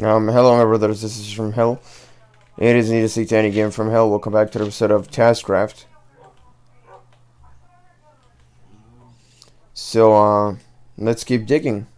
Hello my brothers, this is from Hell. It is indeed a Satanic game from Hell. Welcome back to the episode of `zzCraft. So, let's keep digging.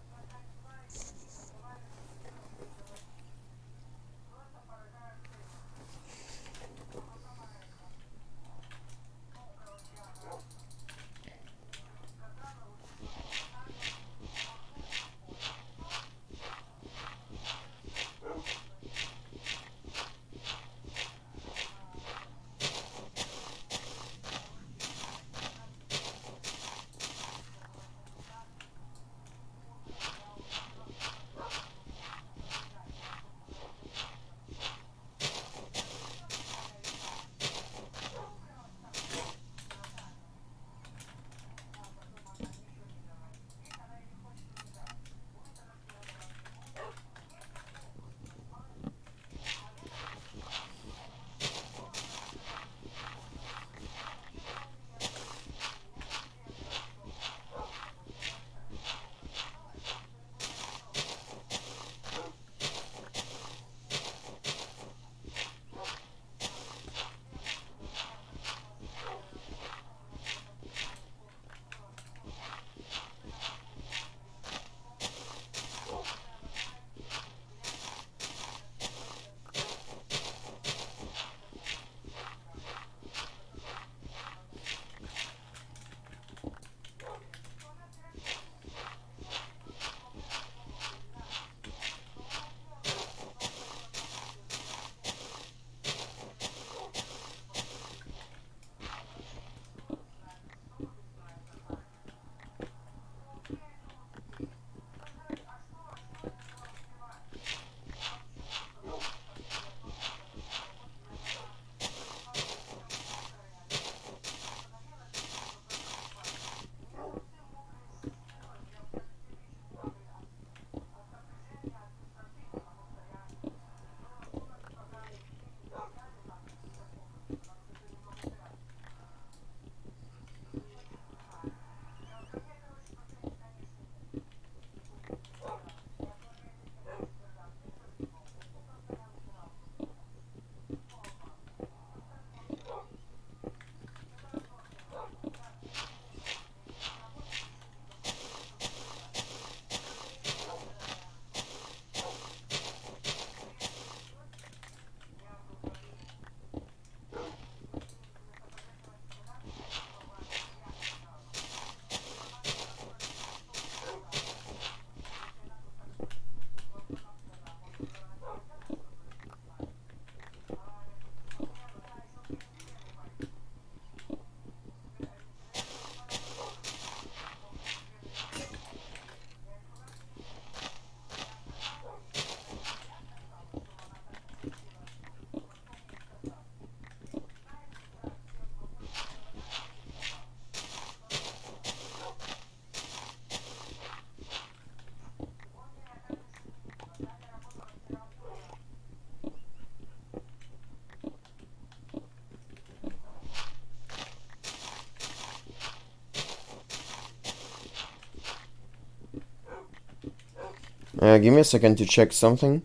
Give me a second to check something.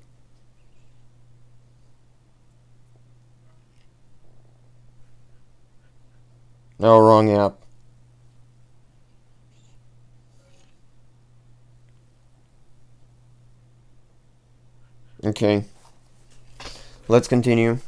No, wrong app. Okay. Let's continue.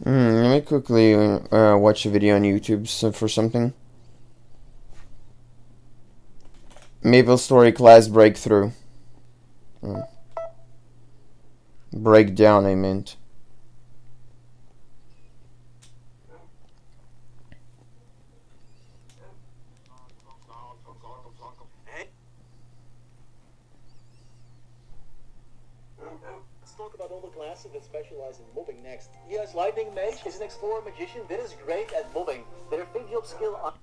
Let me quickly watch a video on YouTube for something. Maple Story class breakthrough. Breakdown, I meant. Let's talk about all the classes that specialize in mobbing next. Yes, Lightning Mage is an explorer magician that is great at mobbing. Their big job skill on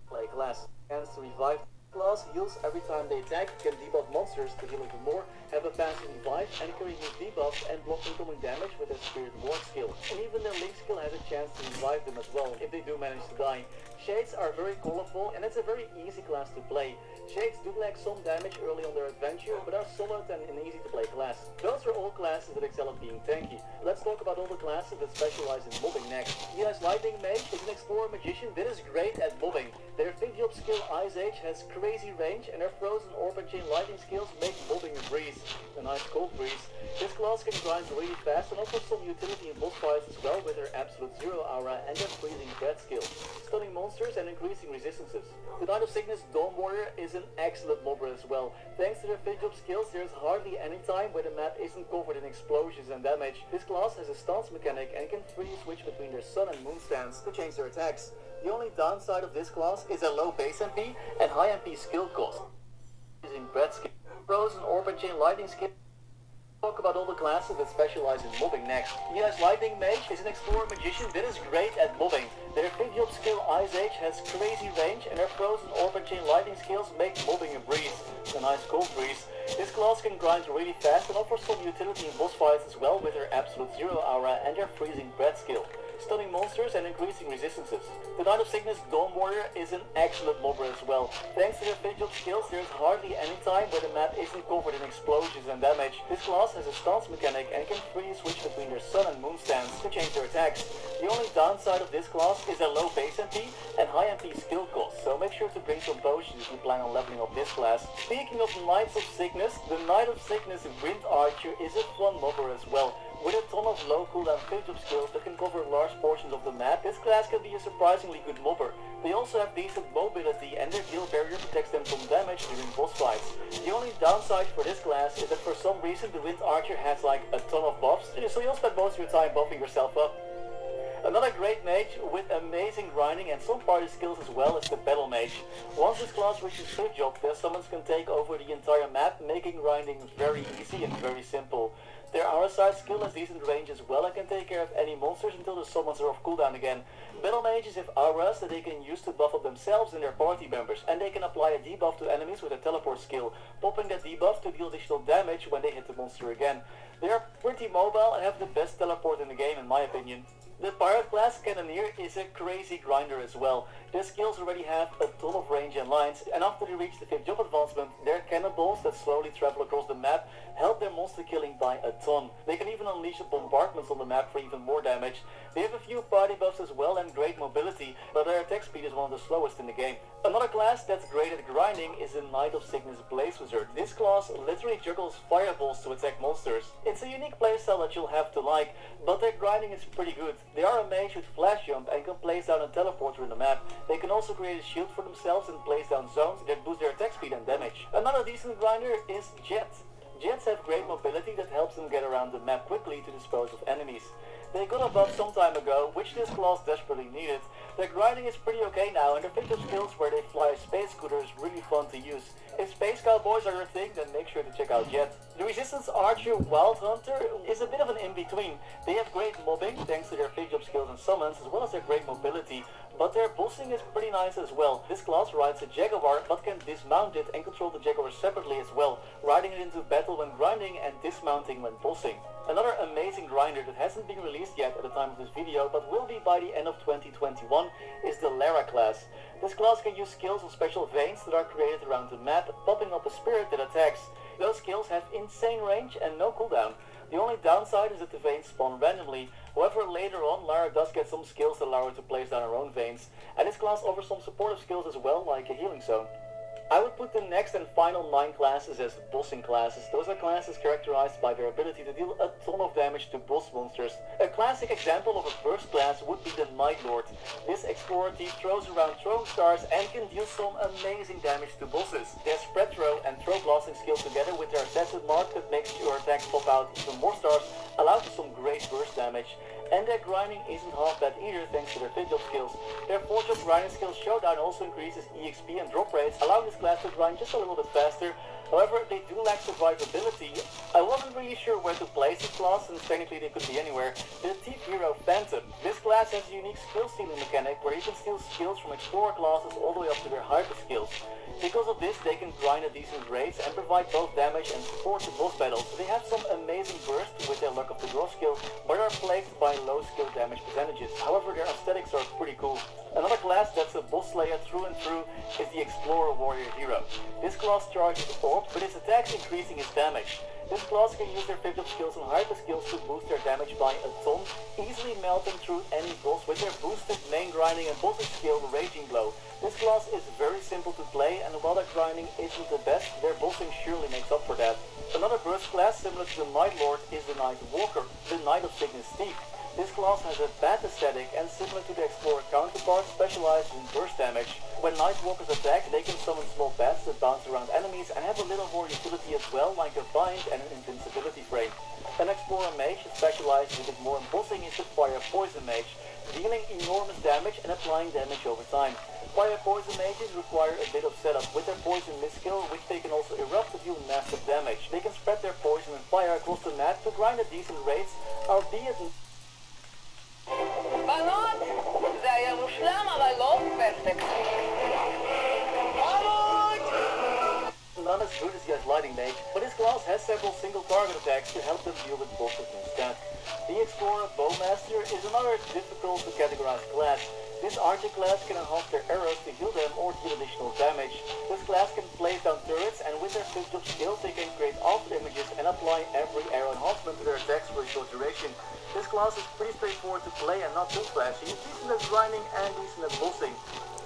play class. And to revive class heals every time they attack, can debuff monsters to heal even more, have a passive revive, and can remove debuffs and block incoming damage with their Spirit Ward skill. And even their Link skill has a chance to revive them as well, if they do manage to die. Shades are very colorful, and it's a very easy class to play. Shades do lack some damage early on their adventure, but are solid and an easy to play class. Those are all classes that excel at being tanky. Let's talk about all the classes that specialize in mobbing next. Yes, Lightning Mage is an explorer magician that is great at mobbing. Their big job skill Ice Age has crazy range, and their Frozen Orb and Chain Lightning skills make mobbing a breeze. A nice cold breeze. This class can grind really fast and offers some utility in boss fights as well with their Absolute Zero aura and their Freezing Breath skill, stunning monsters and increasing resistances. The Knight of Sickness Dawn Warrior is an excellent mobber as well. Thanks to their big job skills, there is hardly any time where the map isn't covered in explosions and damage. This class has a stance mechanic and can freely switch between their Sun and Moon stance to change their attacks. The only downside of this class is a low base MP and high MP skill cost. Using Breath skill, Frozen Orb and Chain Lightning skill. Talk about all the classes that specialize in mobbing next. Yes, Lightning Mage is an explorer magician that is great at mobbing. Their big job skill Ice Age has crazy range, and their Frozen Orb and Chain Lightning skills make mobbing a breeze. A nice cold breeze. This class can grind really fast and offers some utility in boss fights as well with their Absolute Zero aura and their Freezing Breath skill, stunning monsters and increasing resistances. The Knight of Sickness Dawn Warrior is an excellent mobber as well. Thanks to their big job skills, there is hardly any time where the map isn't covered in explosions and damage. This class has a stance mechanic and can freely switch between their Sun and Moon stance to change their attacks. The only downside of this class is a low base MP and high MP skill cost, so make sure to bring some potions if you plan on leveling up this class. Speaking of Knights of Sickness, the Knight of Sickness Wind Archer is a fun mobber as well. With a ton of low cooldown big job skills that can cover large portions of the map, this class can be a surprisingly good mobber. They also have decent mobility, and their kill barrier protects them from damage during boss fights. The only downside for this class is that for some reason the Wind Archer has like a ton of buffs, so you'll spend most of your time buffing yourself up. Another great mage with amazing grinding and some party skills as well is the Battle Mage. Once this class reaches big job, their summons can take over the entire map, making grinding very easy and very simple. Their RSI skill has decent range as well and can take care of any monsters until the summons are off cooldown again. Battle mages have auras that they can use to buff up themselves and their party members, and they can apply a debuff to enemies with a teleport skill, popping that debuff to deal additional damage when they hit the monster again. They are pretty mobile and have the best teleport in the game in my opinion. The pirate class cannoneer is a crazy grinder as well. Their skills already have a ton of range and lines, and after they reach the 5th job advancement, their cannonballs that slowly travel across the map help their monster killing by a ton. They can even unleash bombardments on the map for even more damage. They have a few party buffs as well and great mobility, but their attack speed is one of the slowest in the game. Another class that's great at grinding is the Knight of Sickness Blaze Wizard. This class literally juggles fireballs to attack monsters. It's a unique playstyle that you'll have to like, but their grinding is pretty good. They are a mage with flash jump and can place down a teleporter in the map. They can also create a shield for themselves and place down zones that boost their attack speed and damage. Another decent grinder is Jet. Jets have great mobility that helps them get around the map quickly to dispose of enemies. They got a buff some time ago, which this class desperately needed. Their grinding is pretty okay now, and their pickup skills where they fly a space scooter is really fun to use. If space cowboys are your thing, then make sure to check out Jet. The Resistance Archer Wild Hunter is a bit of an in-between. They have great mobbing thanks to their pickup skills and summons, as well as their great mobility, but their bossing is pretty nice as well. This class rides a Jaguar, but can dismount it and control the Jaguar separately as well, riding it into battle when grinding and dismounting when bossing. Another amazing grinder that hasn't been released yet at the time of this video, but will be by the end of 2021, is the Lara class. This class can use skills on special veins that are created around the map, popping up a spirit that attacks. Those skills have insane range and no cooldown. The only downside is that the veins spawn randomly. However, later on, Lara does get some skills that allow her to place down her own veins, and this class offers some supportive skills as well, like a healing zone. I would put the next and final 9 classes as bossing classes. Those are classes characterized by their ability to deal a ton of damage to boss monsters. A classic example of a burst class would be the Night Lord. This explorer thief throws around throwing stars and can deal some amazing damage to bosses. Their spread throw and throw blasting skill together with their assassin mark that makes your attacks pop out even more stars allow for some great burst damage. And their grinding isn't half bad either thanks to their 5th job skills. Their 4th job grinding skill Showdown also increases EXP and drop rates, allowing this class to grind just a little bit faster. However, they do lack survivability. I wasn't really sure where to place this class, since technically they could be anywhere. The Thief Hero Phantom. This class has a unique skill stealing mechanic where you can steal skills from explorer classes all the way up to their hyper skills. Because of this, they can grind at decent rates and provide both damage and support to boss battles. They have some amazing bursts with their Luck of the Draw skill, but are plagued by low skill damage percentages. However, their aesthetics are pretty cool. Another class that's a boss slayer through and through is the Explorer Warrior Hero. This class charges orbs, but its attacks increasing its damage. This class can use their 5th job skills and hyper skills to boost their damage by a ton, easily melting through any boss with their boosted main grinding and bossing skill Raging Blow. This class is very simple to play, and while their grinding isn't the best, their bossing surely makes up for that. Another burst class similar to the Night Lord is the Night Walker, the Knight of Sickness Thief. This class has a bad aesthetic and similar to the Explorer counterpart specializes in burst damage. When Nightwalkers attack, they can summon small bats that bounce around enemies and have a little more utility as well, like a bind and an invincibility frame. An Explorer Mage that specializes in more embossing is the Fire Poison Mage, dealing enormous damage and applying damage over time. Fire Poison Mages require a bit of setup with their Poison Mist skill, which they can also erupt to deal massive damage. They can spread their poison and fire across the map to grind at decent rates, albeit בנות, זה היה מושלם, אבל לא פרפקט. not as good as the Lightning Mage, but this class has several single target attacks to help them deal with bosses instead. The Explorer Bowmaster is another difficult to categorize class. This archer class can enhance their arrows to heal them or deal additional damage. This class can place down turrets, and with their 5th job skills they can create after images and apply every arrow enhancement to their attacks for a short duration. This class is pretty straightforward to play and not too flashy, decent at grinding and decent at bossing.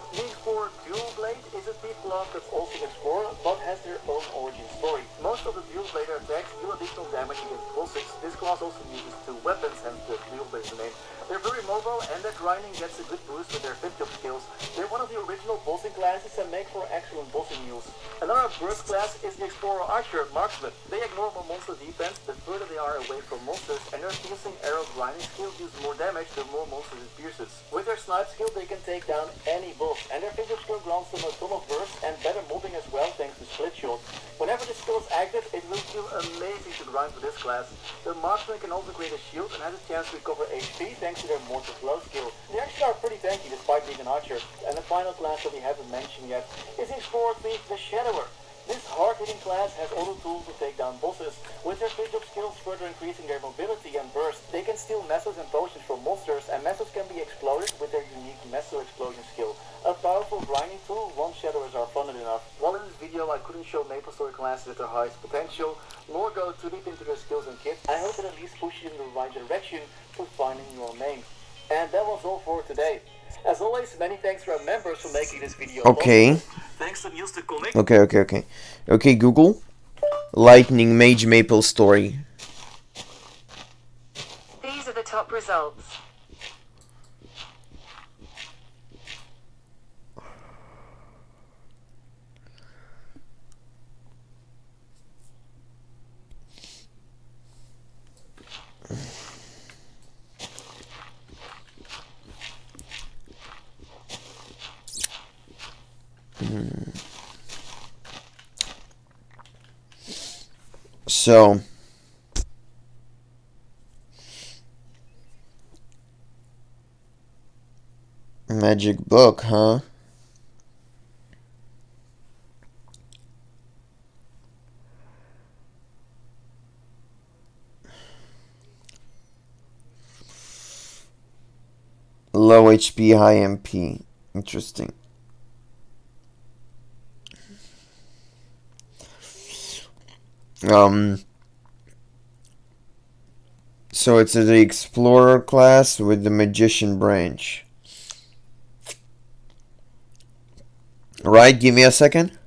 The Explorer Dual Blade is a thief class that's also an explorer, but has their own origin story. Most of the Dual Blade attacks deal additional damage against bosses. This class also uses 2 weapons, hence the Dual Blade name. They're very mobile, and their grinding gets a good boost with their 5th job skills. They're one of the original bossing classes and make for excellent bossing use. Another our first class is the Explorer Archer Marksman. They ignore more monster defense the further they are away from monsters, and their piercing arrow grinding skill deals more damage the more monsters it pierces. With their snipe skill they can take down any boss, and their visual skill grants them a ton of burst and better mobbing as well thanks to split shot. Whenever the skill is active, it will feel amazing to grind with this class. The Marksman can also create a shield and has a chance to recover HP thanks to their mortar flow skill. They actually are pretty tanky despite being an archer. And the final class that we haven't mentioned yet is the Explorer Thief, the Shadower. This hard-hitting class has all the tools to take down bosses. With their visual skills further increasing their mobility and burst, they can steal messes and potions from monsters, and messes can be exploded with their unique meso explosion skill. A powerful grinding tool once shadowers are funded enough. While in this video I couldn't show MapleStory classes at their highest potential, nor go too deep into their skills and kit, I hope it at least pushes you in the right direction to finding your main. And that was all for today. As always, many thanks to our members for making this video Okay. possible. Thanks to Niels the Comic. Okay, Google. Lightning Mage MapleStory. These are the top results. So magic book, huh? Low HP, high MP. Interesting. So it's the Explorer class with the Magician branch. Right, give me a second.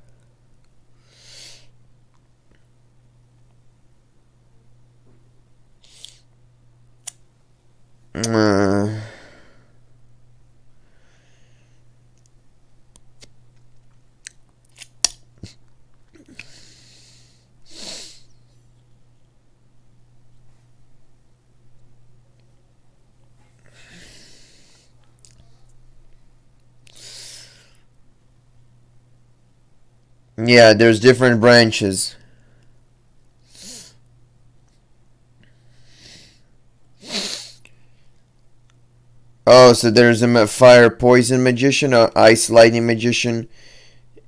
Yeah, there's different branches. Oh, so there's a fire poison magician, a ice lightning magician,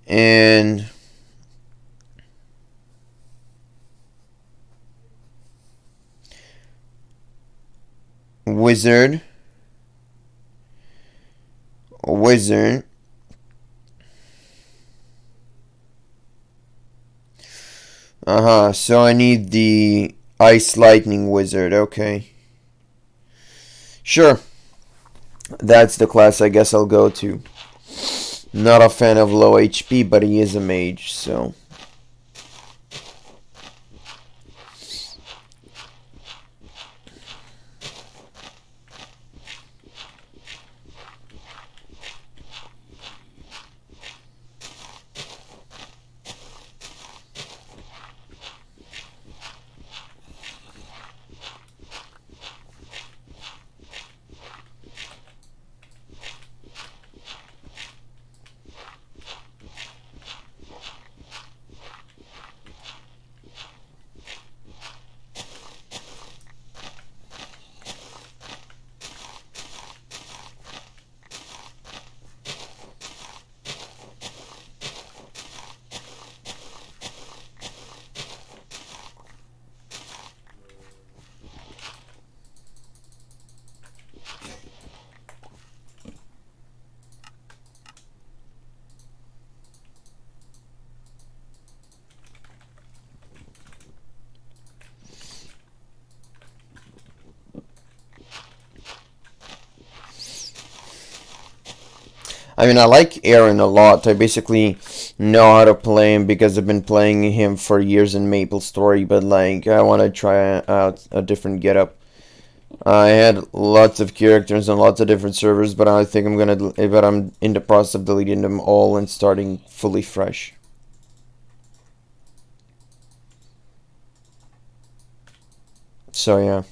and wizard. So I need the ice lightning wizard. Okay. Sure. That's the class I guess I'll go to. Not a fan of low HP, but he is a mage, so. I mean, I like Aaron a lot. I basically know how to play him because I've been playing him for years in MapleStory, but like, I want to try out a different getup. I had lots of characters on lots of different servers, but I think I'm in the process of deleting them all and starting fully fresh. So yeah.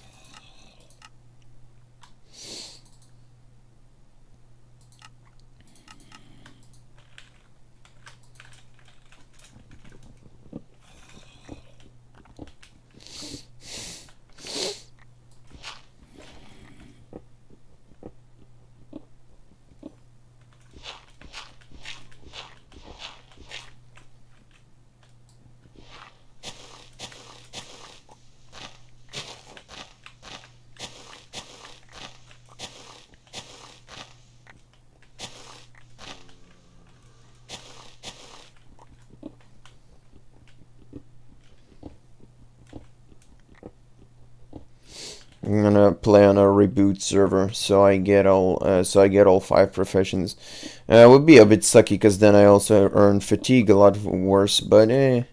I'm gonna play on a reboot server, so I get all 5 professions. It would be a bit sucky, because then I also earn fatigue a lot worse, but eh.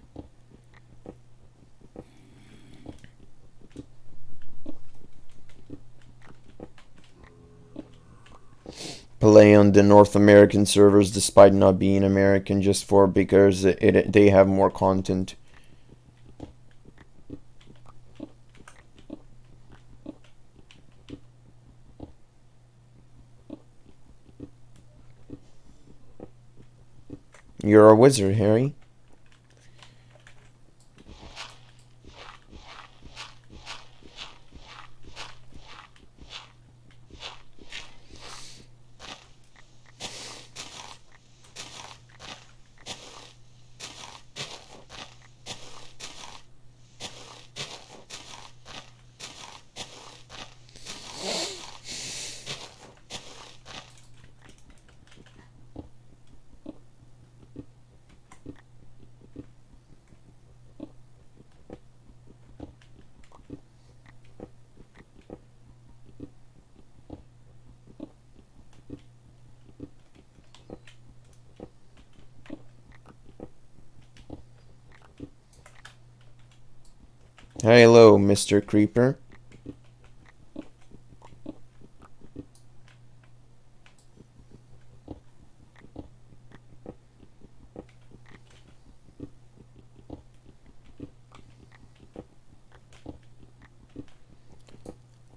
Play on the North American servers despite not being American, just because they have more content. You're a wizard, Harry. Hello, Mr. Creeper.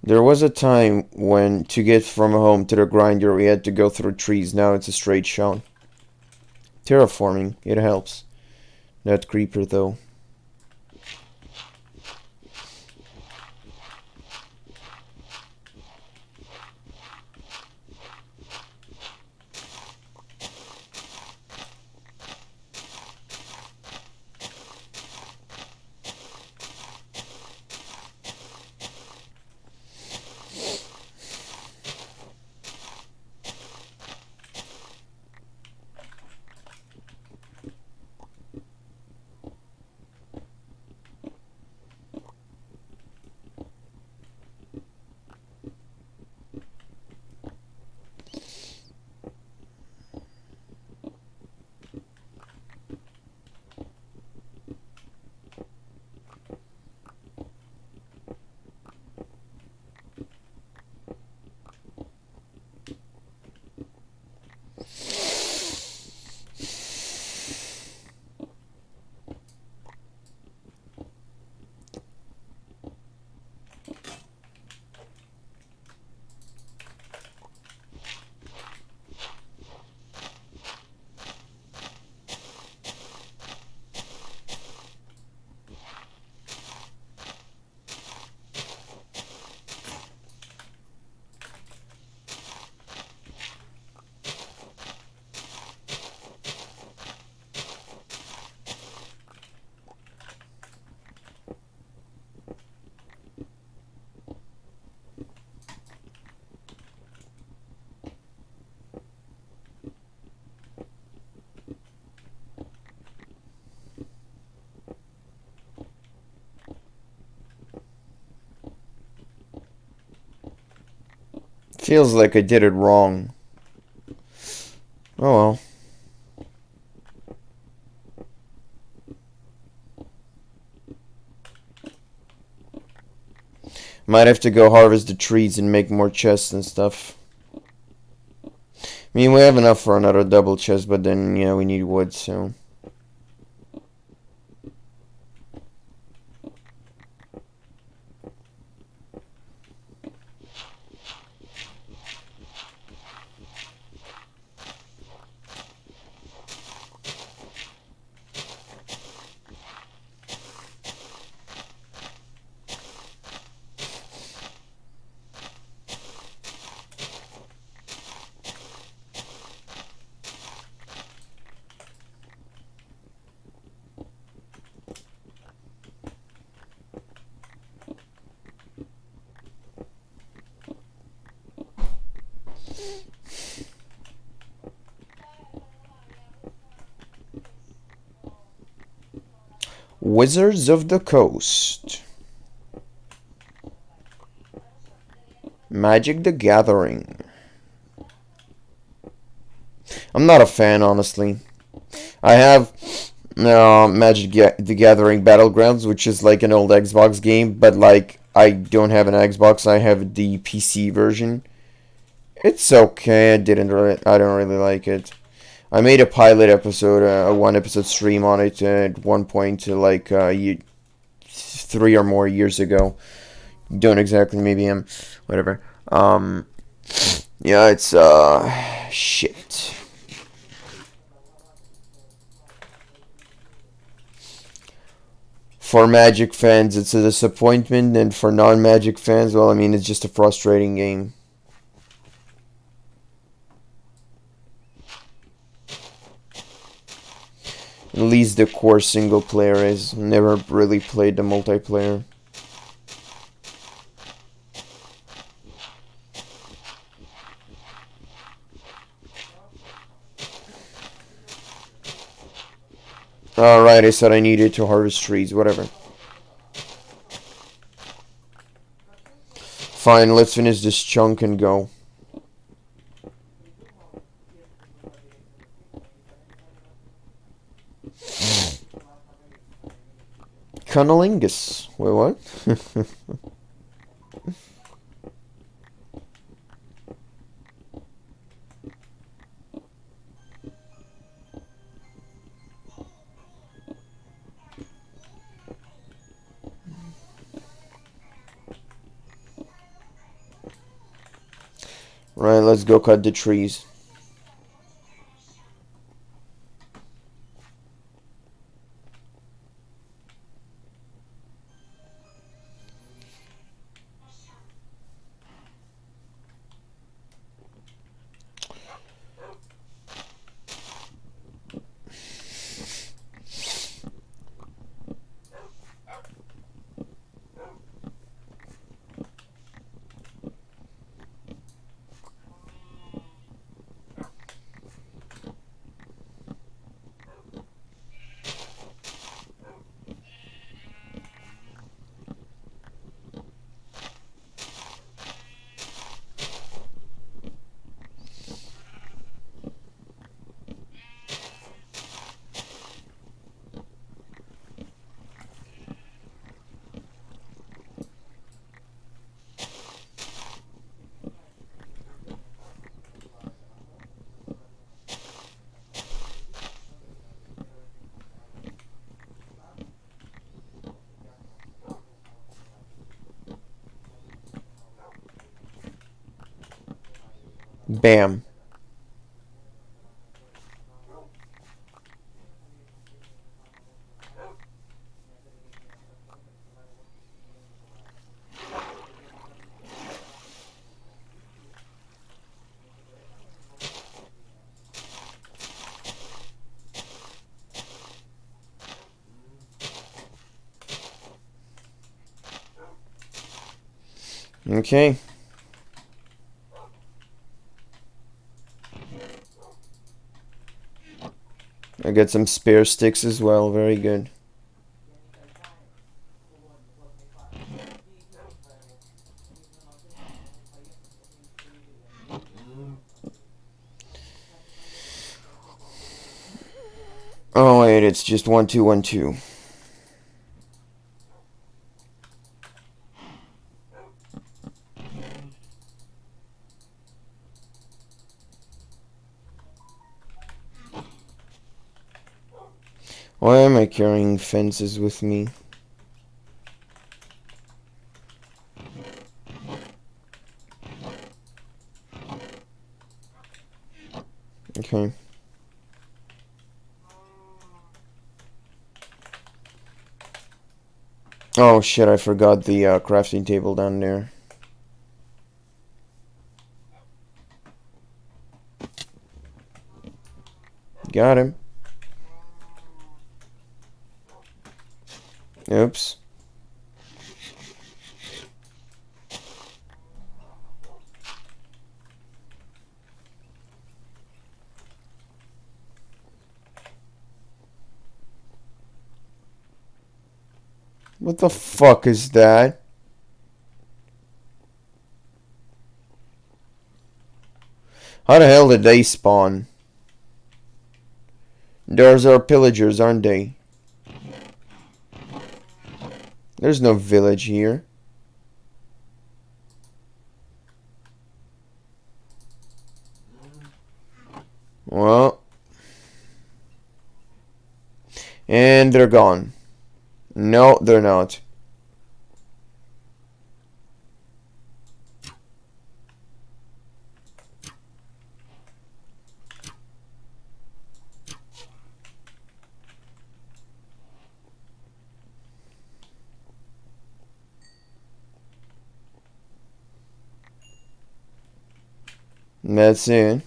There was a time when to get from home to the grinder we had to go through trees. Now it's a straight shot. Terraforming, it helps. Not creeper though. Feels like I did it wrong. Oh well. Might have to go harvest the trees and make more chests and stuff. I mean, we have enough for another double chest, but then, yeah, we need wood, so... Wizards of the Coast. Magic the Gathering. I'm not a fan, honestly. I have Magic the Gathering Battlegrounds, which is like an old Xbox game, but like I don't have an Xbox. I have the PC version. It's okay. I don't really like it. I made a pilot episode, a 1-episode stream on it at one point, like 3 or more years ago. Don't exactly, maybe whatever. Yeah, it's shit. For Magic fans, it's a disappointment, and for non-Magic fans, well, I mean, it's just a frustrating game. At least the core single player is. Never really played the multiplayer. Alright, I said I needed to harvest trees, whatever. Fine, let's finish this chunk and go. Cunnilingus. Wait, what? Right, let's go cut the trees. Bam. Okay. I got some spare sticks as well. Very good. Oh wait, it's just 1212. Why am I carrying fences with me? Okay. Oh shit, I forgot the crafting table down there. Got him. Oops. What the fuck is that? How the hell did they spawn? Those are pillagers, aren't they? There's no village here. Well. And they're gone. No, they're not. That's it.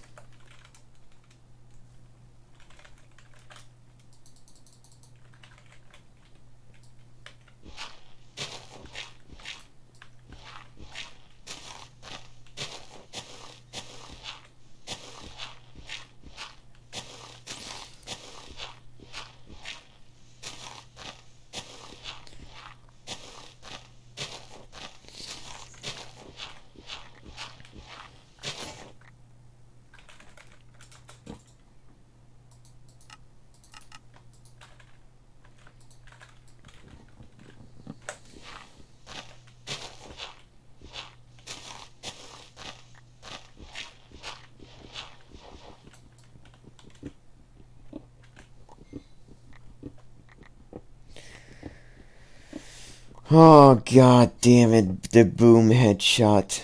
Oh, god damn it, the boom headshot.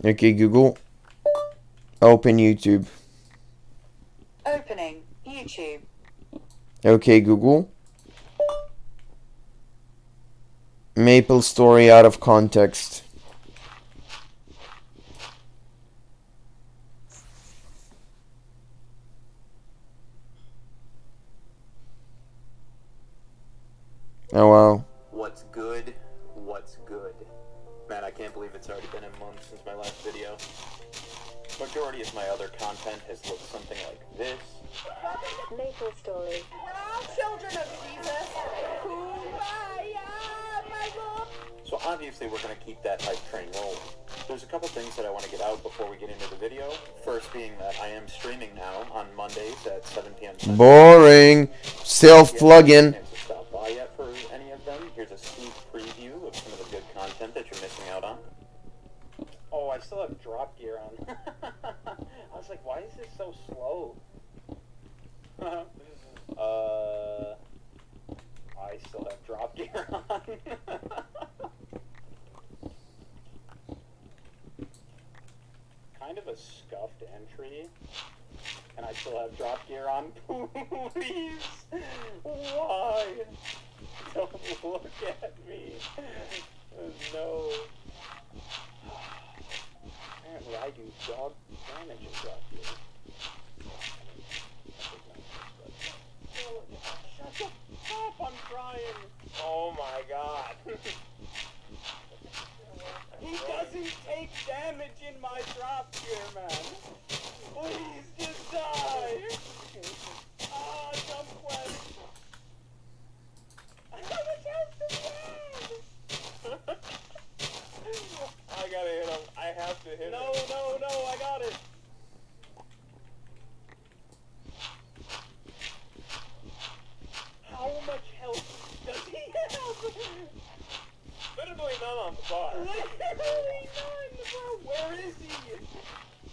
Okay, Google. Open YouTube. Opening YouTube. Okay, Google. Maple story out of context. Oh wow. What's good? What's good? Man, I can't believe it's already been a month since my last video. Majority of my other content has looked something like this. Maple story. We're all children of Jesus. Kumbaya, my Lord. So obviously we're going to keep that hype train rolling. There's a couple things that I want to get out before we get into the video. First being that I am streaming now on Mondays at 7 p.m. Central. Boring. Self-plugin. If you haven't had a chance to stop by yet for any of them, here's a sneak preview of some of the good content that you're missing out on. Oh, I still have drop gear on. I was like, why is this so slow? I still have drop gear on. Kind of a scuffed entry. And I still have drop gear on. Please! Why? Don't look at me. No. Apparently I do dog damage in drop gear. Shut up! I'm trying! Oh my god. He doesn't take damage in my drop gear, man. Please just die. Ah, jump quest. I have a chance to win. I gotta hit him. I have to hit him. No, I got it. How much health does he have? Literally none on the bar. Literally none, bro. Where is he?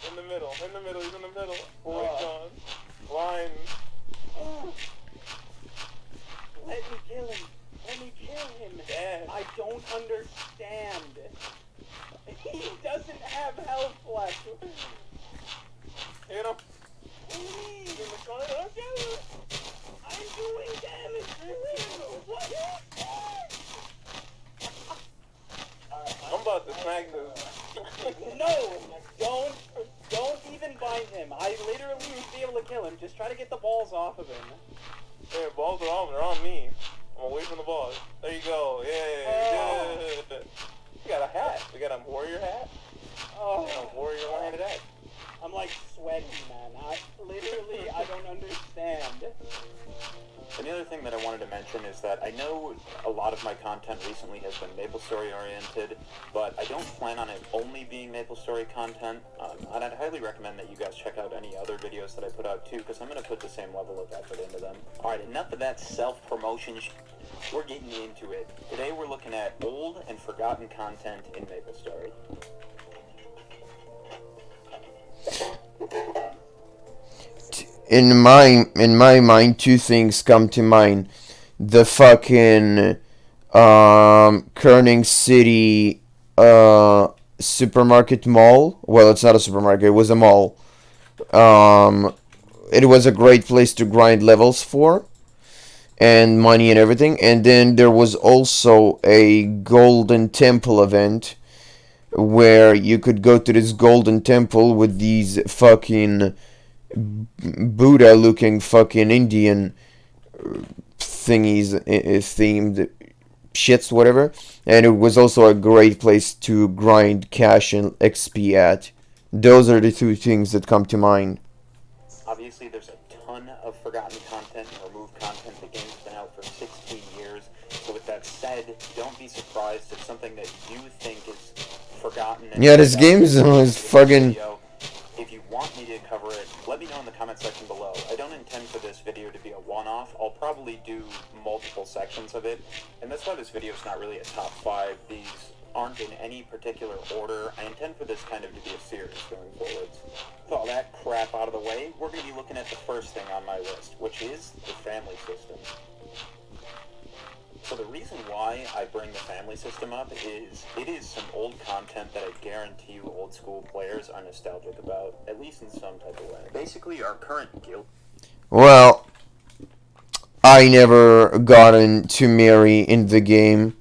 In the middle. He's in the middle. Oh, he's gone. Line. Oh. Let me kill him. Dad. I don't understand. He doesn't have health left. Hit him. Please. In the corner. Don't kill him. I'm doing damage. What is this? I'm about to smack this. No, don't even bind him. I literally would be able to kill him. Just try to get the balls off of him. Yeah, balls They're on me. I'm away from the boss. There you go. Yay. Good. We got a hat. We got a warrior hat. Oh, And a warrior one-handed axe. I'm like sweating, man. I don't understand. And the other thing that I wanted to mention is that I know a lot of my content recently has been MapleStory oriented, but I don't plan on it only being MapleStory content, and I'd highly recommend that you guys check out any other videos that I put out too, because I'm going to put the same level of effort into them. Alright, enough of that self-promotion we're getting into it. Today we're looking at old and forgotten content in MapleStory. In my mind, two things come to mind. The fucking Kerning City supermarket mall. Well, it's not a supermarket, it was a mall. It was a great place to grind levels for, and money and everything. And then there was also a Golden Temple event, where you could go to this Golden Temple with these fucking Buddha looking fucking Indian thingies, themed shits, whatever. And it was also a great place to grind cash and XP at. Those are the two things that come to mind. Obviously there's a ton of forgotten content and removed content. The game's been out for 16 years. So with that said, don't be surprised if something that you think is forgotten. Yeah, this game is fucking... If you want me to cover it, let me know in the comment section below. I don't intend for this video to be a one-off. I'll probably do multiple sections of it, and that's why this video is not really a top 5. These aren't in any particular order. I intend for this kind of to be a series going forwards. With all that crap out of the way, we're going to be looking at the first thing on my list, which is the family system. So the reason why I bring the family system up is it is some old content that I guarantee you old school players are nostalgic about, at least in some type of way. Basically, our current guild... Well, I never gotten to marry in the game.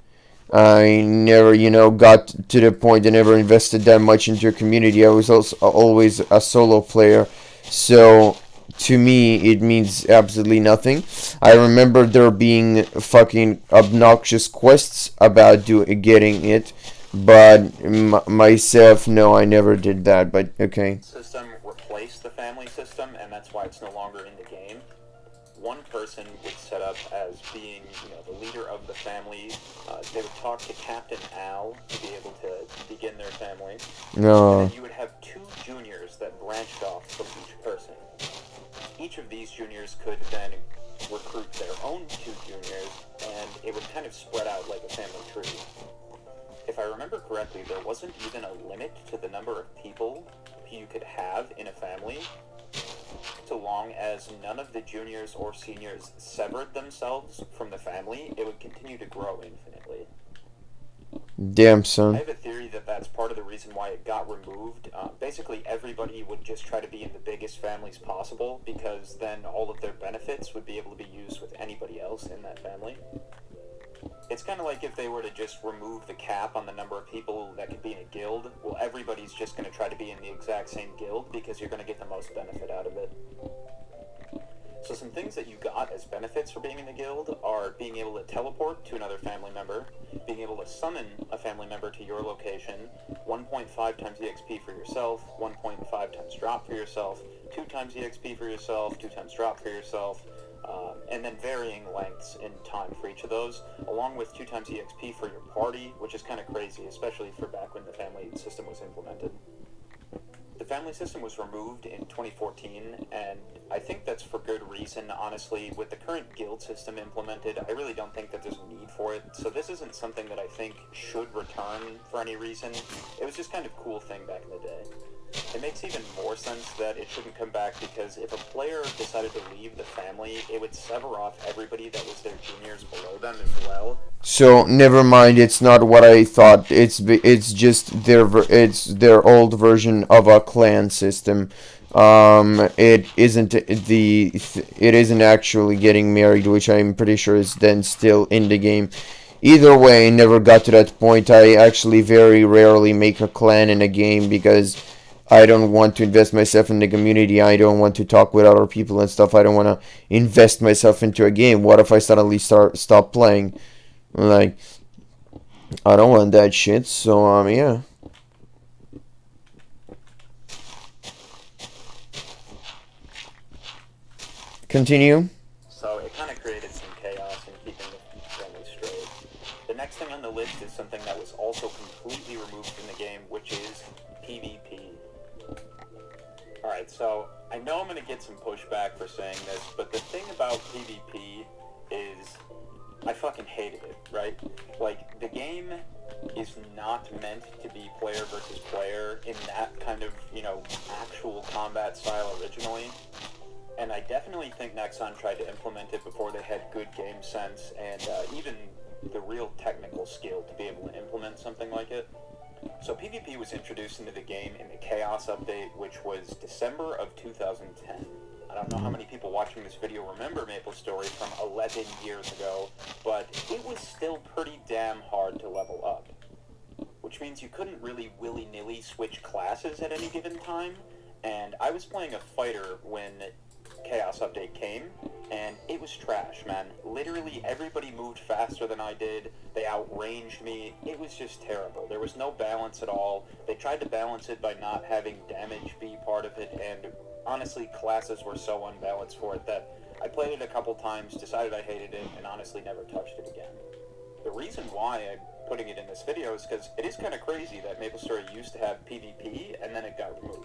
I never, got to the point I never invested that much into a community. I was also always a solo player, so... To me, it means absolutely nothing. I remember there being fucking obnoxious quests about getting it, but myself, no, I never did that, but okay. System replaced the family system, and that's why it's no longer in the game. One person would set up as being, the leader of the family. They would talk to Captain Al to be able to begin their family. No. And then you would have 2 juniors that branched off from each person. Each of these juniors could then recruit their own 2 juniors, and it would kind of spread out like a family tree. If I remember correctly, there wasn't even a limit to the number of people you could have in a family, so long as none of the juniors or seniors severed themselves from the family. It would continue to grow infinitely. Damn, son. I have a theory that that's part of the reason why it got removed. Basically, everybody would just try to be in the biggest families possible, because then all of their benefits would be able to be used with anybody else in that family. It's kind of like if they were to just remove the cap on the number of people that could be in a guild. Well, everybody's just going to try to be in the exact same guild, because you're going to get the most benefit out of it. So some things that you got as benefits for being in the guild are being able to teleport to another family member, being able to summon a family member to your location, 1.5 times EXP for yourself, 1.5 times drop for yourself, 2 times EXP for yourself, 2 times drop for yourself, and then varying lengths in time for each of those, along with 2 times EXP for your party, which is kind of crazy, especially for back when the family system was implemented. The family system was removed in 2014, and I think that's for good reason. Honestly, with the current guild system implemented, I really don't think that there's a need for it, so this isn't something that I think should return for any reason. It was just kind of a cool thing back in the day. It makes even more sense that it shouldn't come back, because if a player decided to leave the family, it would sever off everybody that was their juniors below them as well. So never mind, it's not what I thought. It's just their old version of a clan system. It isn't actually getting married, which I'm pretty sure is then still in the game. Either way, never got to that point. I actually very rarely make a clan in a game, because I don't want to invest myself in the community. I don't want to talk with other people and stuff. I don't want to invest myself into a game. What if I suddenly stop playing? Like, I don't want that shit. So yeah. Continue. So it kind of created some chaos in keeping the family straight. The next thing on the list is something that was also completely removed from the game, which is PvP. Alright, so I know I'm going to get some pushback for saying this, but the thing about PvP is I fucking hated it, right? Like, the game is not meant to be player versus player in that kind of, you know, actual combat style originally. And I definitely think Nexon tried to implement it before they had good game sense and even the real technical skill to be able to implement something like it. So PvP was introduced into the game in the Chaos update, which was December of 2010. I don't know how many people watching this video remember MapleStory from 11 years ago, but it was still pretty damn hard to level up. Which means you couldn't really willy-nilly switch classes at any given time, and I was playing a fighter when Chaos update came, and it was trash, man. Literally everybody moved faster than I did. They outranged me. It was just terrible. There was no balance at all. They tried to balance it by not having damage be part of it, and honestly, classes were so unbalanced for it that I played it a couple times, decided I hated it, and honestly never touched it again. The reason why I'm putting it in this video is because it is kind of crazy that MapleStory used to have PvP, and then it got removed.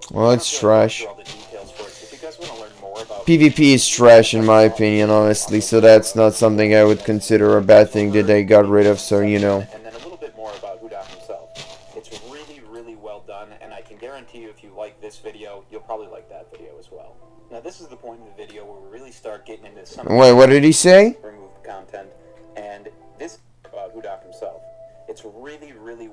Well, it's trash. PvP PvP is trash in my opinion, honestly, so that's not something I would consider a bad thing that they got rid of, so you know. And then a little bit more about Hudak himself. It's really, really well done, and I can guarantee you if you like this video, you'll probably like that video as well. Now this is the point in the video where we really start getting into some Wait, what did he say? removed content, and this is about Hudak himself. It's really, really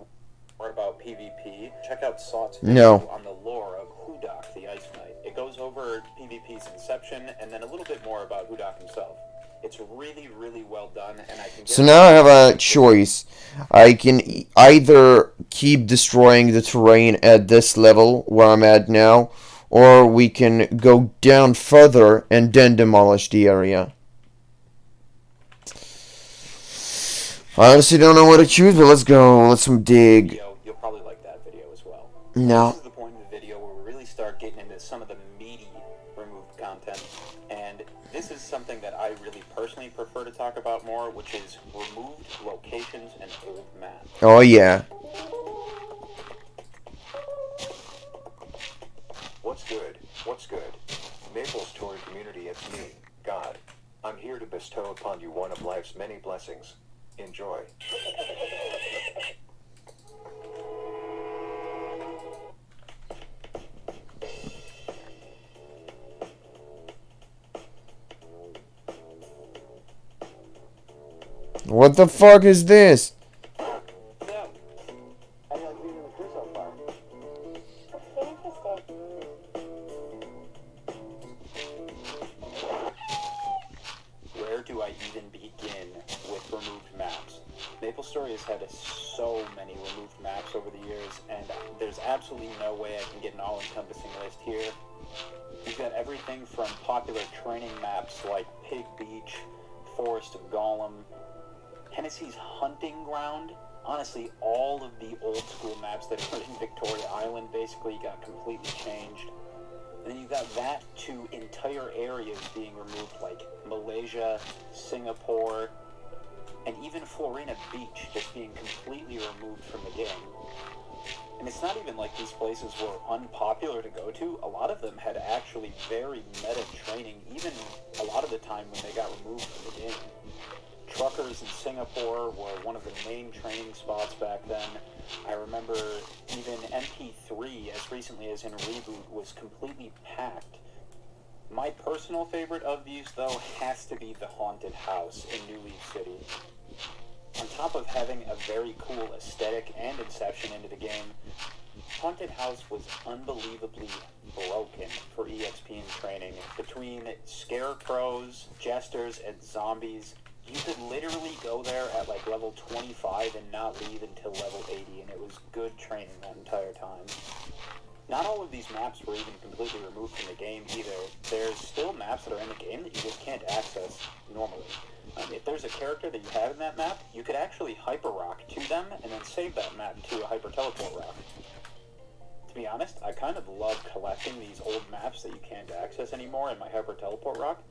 more about PvP. Check out Saut's video on the lore of Hudak the Ice Knight. It goes over PvP's inception and then a little bit more about Hudak himself. It's really, really well done, and I can. So now I have a choice. I can either keep destroying the terrain at this level where I'm at now, or we can go down further and then demolish the area. I honestly don't know what to choose, but let's go. Let's dig. You'll probably like that video as well. No. This is the point in the video where we really start getting into some of the meaty removed content, and this is something that I really personally prefer to talk about more, which is removed locations and old maps. Oh yeah. What's good? What's good? MapleStory community, it's me, God. I'm here to bestow upon you one of life's many blessings. Enjoy. What the fuck is this? Where do I even begin with removed maps? MapleStory has had so many removed maps over the years, and there's absolutely no way I can get an all-encompassing list here. You've got everything from popular training maps like Pig Beach, Forest of Gollum, Tennessee's Hunting Ground. Honestly, all of the old-school maps that are in Victoria Island basically got completely changed. And then you got that to entire areas being removed, like Malaysia, Singapore, and even Florina Beach just being completely removed from the game. And it's not even like these places were unpopular to go to. A lot of them had actually very meta training, even a lot of the time when they got removed from the game. Truckers in Singapore were one of the main training spots back then. I remember even MP3, as recently as in Reboot, was completely packed. My personal favorite of these, though, has to be the Haunted House in New Leaf City. On top of having a very cool aesthetic and inception into the game, Haunted House was unbelievably broken for EXP and training. Between scarecrows, jesters, and zombies, you could literally go there at like level 25 and not leave until level 80, and it was good training that entire time. Not all of these maps were even completely removed from the game either. There's still maps that are in the game that you just can't access normally. If there's a character that you have in that map, you could actually hyper rock to them and then save that map to a hyper teleport rock. To be honest, I kind of love collecting these old maps that you can't access anymore in my hyper teleport rock.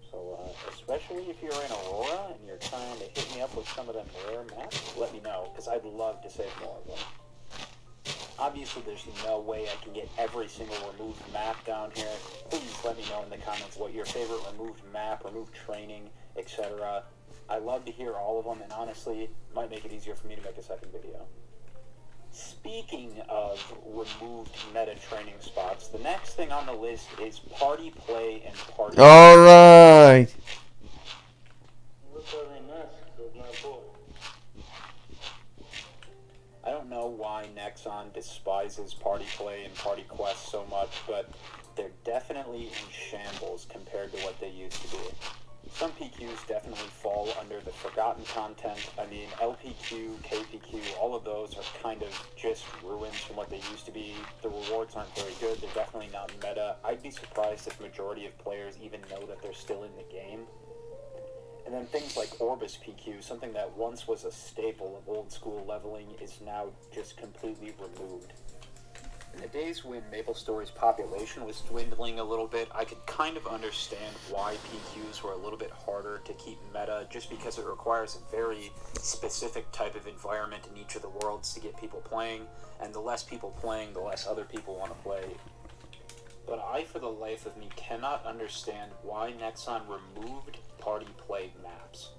So, especially if you're in Aurora and you're trying to hit me up with some of them rare maps, let me know, because I'd love to save more of them. Obviously, there's no way I can get every single removed map down here. Please let me know in the comments what your favorite removed map, removed training, etc. I love to hear all of them, and honestly, it might make it easier for me to make a second video. Speaking of removed meta training spots, the next thing on the list is party play and party. Alright. I don't know why Nexon despises party play and party quests so much, but they're definitely in shambles compared to what they used to be. Some PQs definitely fall under the forgotten content. I mean, LPQ, KPQ, all of those are kind of just ruins from what they used to be. The rewards aren't very good. They're definitely not meta. I'd be surprised if the majority of players even know that they're still in the game. And then things like Orbis PQ, something that once was a staple of old school leveling, is now just completely removed. In the days when MapleStory's population was dwindling a little bit, I could kind of understand why PQs were a little bit harder to keep meta, just because it requires a very specific type of environment in each of the worlds to get people playing, and the less people playing, the less other people want to play. But I, for the life of me, cannot understand why Nexon removed party play maps.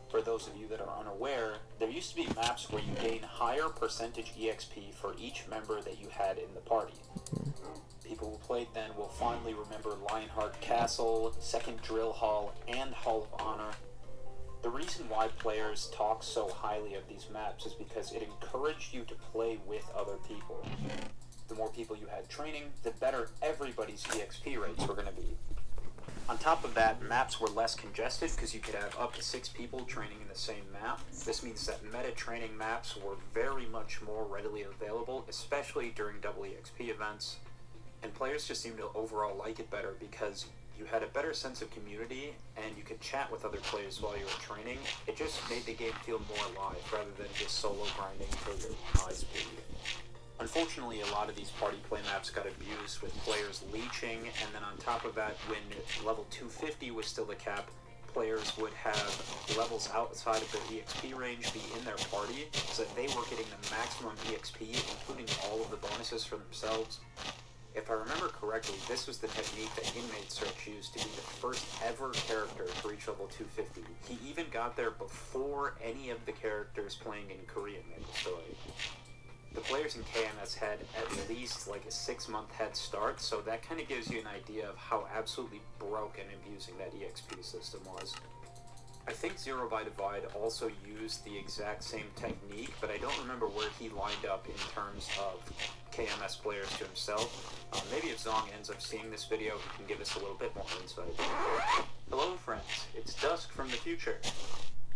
For those of you that are unaware, there used to be maps where you gain higher percentage EXP for each member that you had in the party. People who played then will fondly remember Lionheart Castle, Second Drill Hall, and Hall of Honor. The reason why players talk so highly of these maps is because it encouraged you to play with other people. The more people you had training, the better everybody's EXP rates were going to be. On top of that, maps were less congested because you could have up to 6 people training in the same map. This means that meta training maps were very much more readily available, especially during double EXP events. And players just seemed to overall like it better because you had a better sense of community and you could chat with other players while you were training. It just made the game feel more alive rather than just solo grinding for your high speed. Unfortunately, a lot of these party play maps got abused with players leeching, and then on top of that, when level 250 was still the cap, players would have levels outside of their EXP range be in their party, so that they were getting the maximum EXP, including all of the bonuses for themselves. If I remember correctly, this was the technique that Inmate Search used to be the first ever character to reach level 250. He even got there before any of the characters playing in Korean MapleStory. The players in KMS had at least like a 6-month head start, so that kind of gives you an idea of how absolutely broken and abusing that EXP system was. I think Zero by Divide also used the exact same technique, but I don't remember where he lined up in terms of KMS players to himself. Maybe if Zong ends up seeing this video, he can give us a little bit more insight. Hello friends, it's Dusk from the future.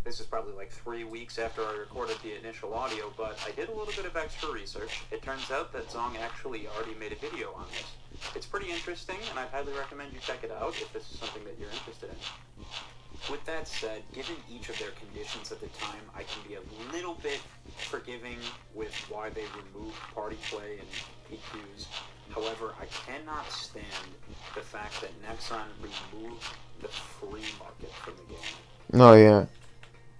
This is probably like 3 weeks after I recorded the initial audio, but I did a little bit of extra research. It turns out that Zong actually already made a video on this. It's pretty interesting, and I'd highly recommend you check it out if this is something that you're interested in. With that said, given each of their conditions at the time, I can be a little bit forgiving with why they removed party play and PQs. However, I cannot stand the fact that Nexon removed the free market from the game. Oh, yeah.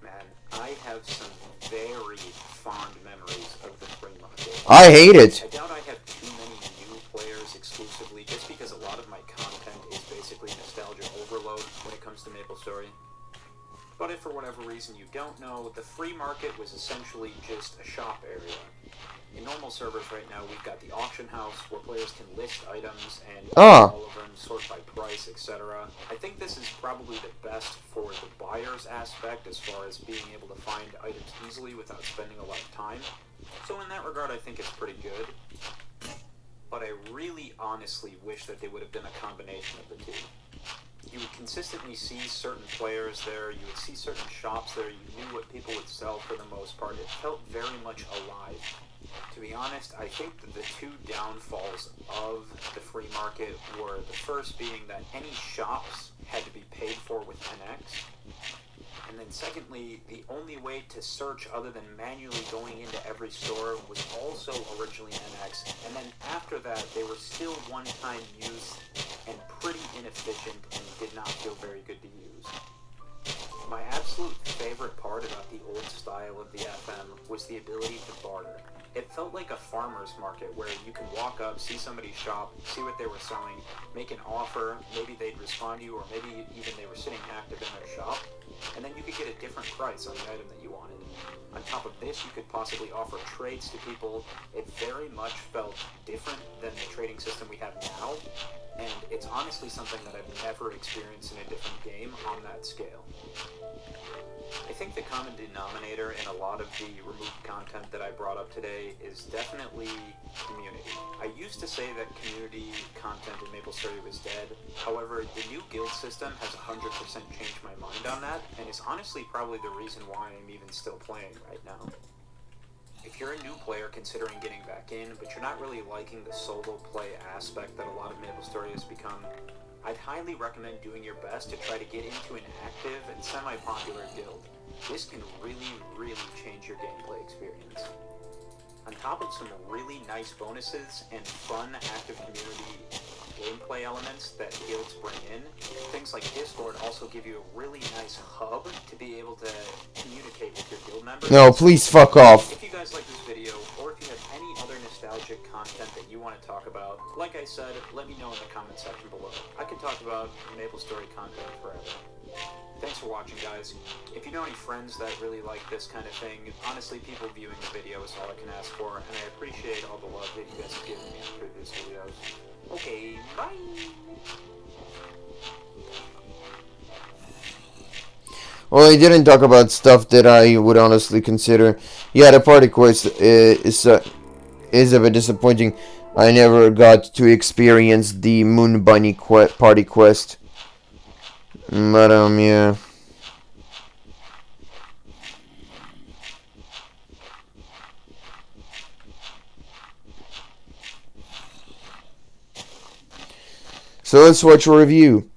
Man, I have some very fond memories of the free market. I hate it. I doubt I have too many new players exclusively, just because a lot of my content is basically nostalgia overload when it comes to MapleStory. But if for whatever reason you don't know, the free market was essentially just a shop area. In normal servers right now, we've got the auction house where players can list items and all of them, sort by price, etc. I think this is probably the best for the buyer's aspect as far as being able to find items easily without spending a lot of time. So in that regard, I think it's pretty good. But I really honestly wish that they would have done a combination of the two. You would consistently see certain players there, you would see certain shops there, you knew what people would sell for the most part. It felt very much alive. To be honest, I think that the two downfalls of the free market were the first being that any shops had to be paid for with NX. And then secondly, the only way to search other than manually going into every store was also originally NX. And then after that, they were still one-time use and pretty inefficient and did not feel very good to use. My absolute favorite part about the old style of the FM was the ability to barter. It felt like a farmer's market where you could walk up, see somebody's shop, see what they were selling, make an offer, maybe they'd respond to you, or maybe even they were sitting active in their shop, and then you could get a different price on the item that you wanted. On top of this, you could possibly offer trades to people. It very much felt different than the trading system we have now, and it's honestly something that I've never experienced in a different game on that scale. I think the common denominator in a lot of the removed content that I brought up today is definitely community. I used to say that community content in MapleStory was dead. However, the new guild system has 100% changed my mind on that, and is honestly probably the reason why I'm even still playing right now. If you're a new player considering getting back in, but you're not really liking the solo play aspect that a lot of MapleStory has become, I'd highly recommend doing your best to try to get into an active and semi-popular guild. This can really, really change your gameplay experience. On top of some really nice bonuses and fun active community gameplay elements that guilds bring in, things like Discord also give you a really nice hub to be able to communicate with your guild members. No, please fuck off. If you guys like this video, or if you have any other nostalgic content that you want to talk about, like I said, let me know in the comment section below. I could talk about MapleStory content forever. Thanks for watching, guys. If you know any friends that really like this kind of thing, honestly, people viewing the video is all I can ask for, and I appreciate all the love that you guys have given me in previous videos. Okay, bye! Well, I didn't talk about stuff that I would honestly consider. Yeah, the party quest is a bit disappointing. I never got to experience the Moon Bunny party quest. But, yeah. So let's watch a review.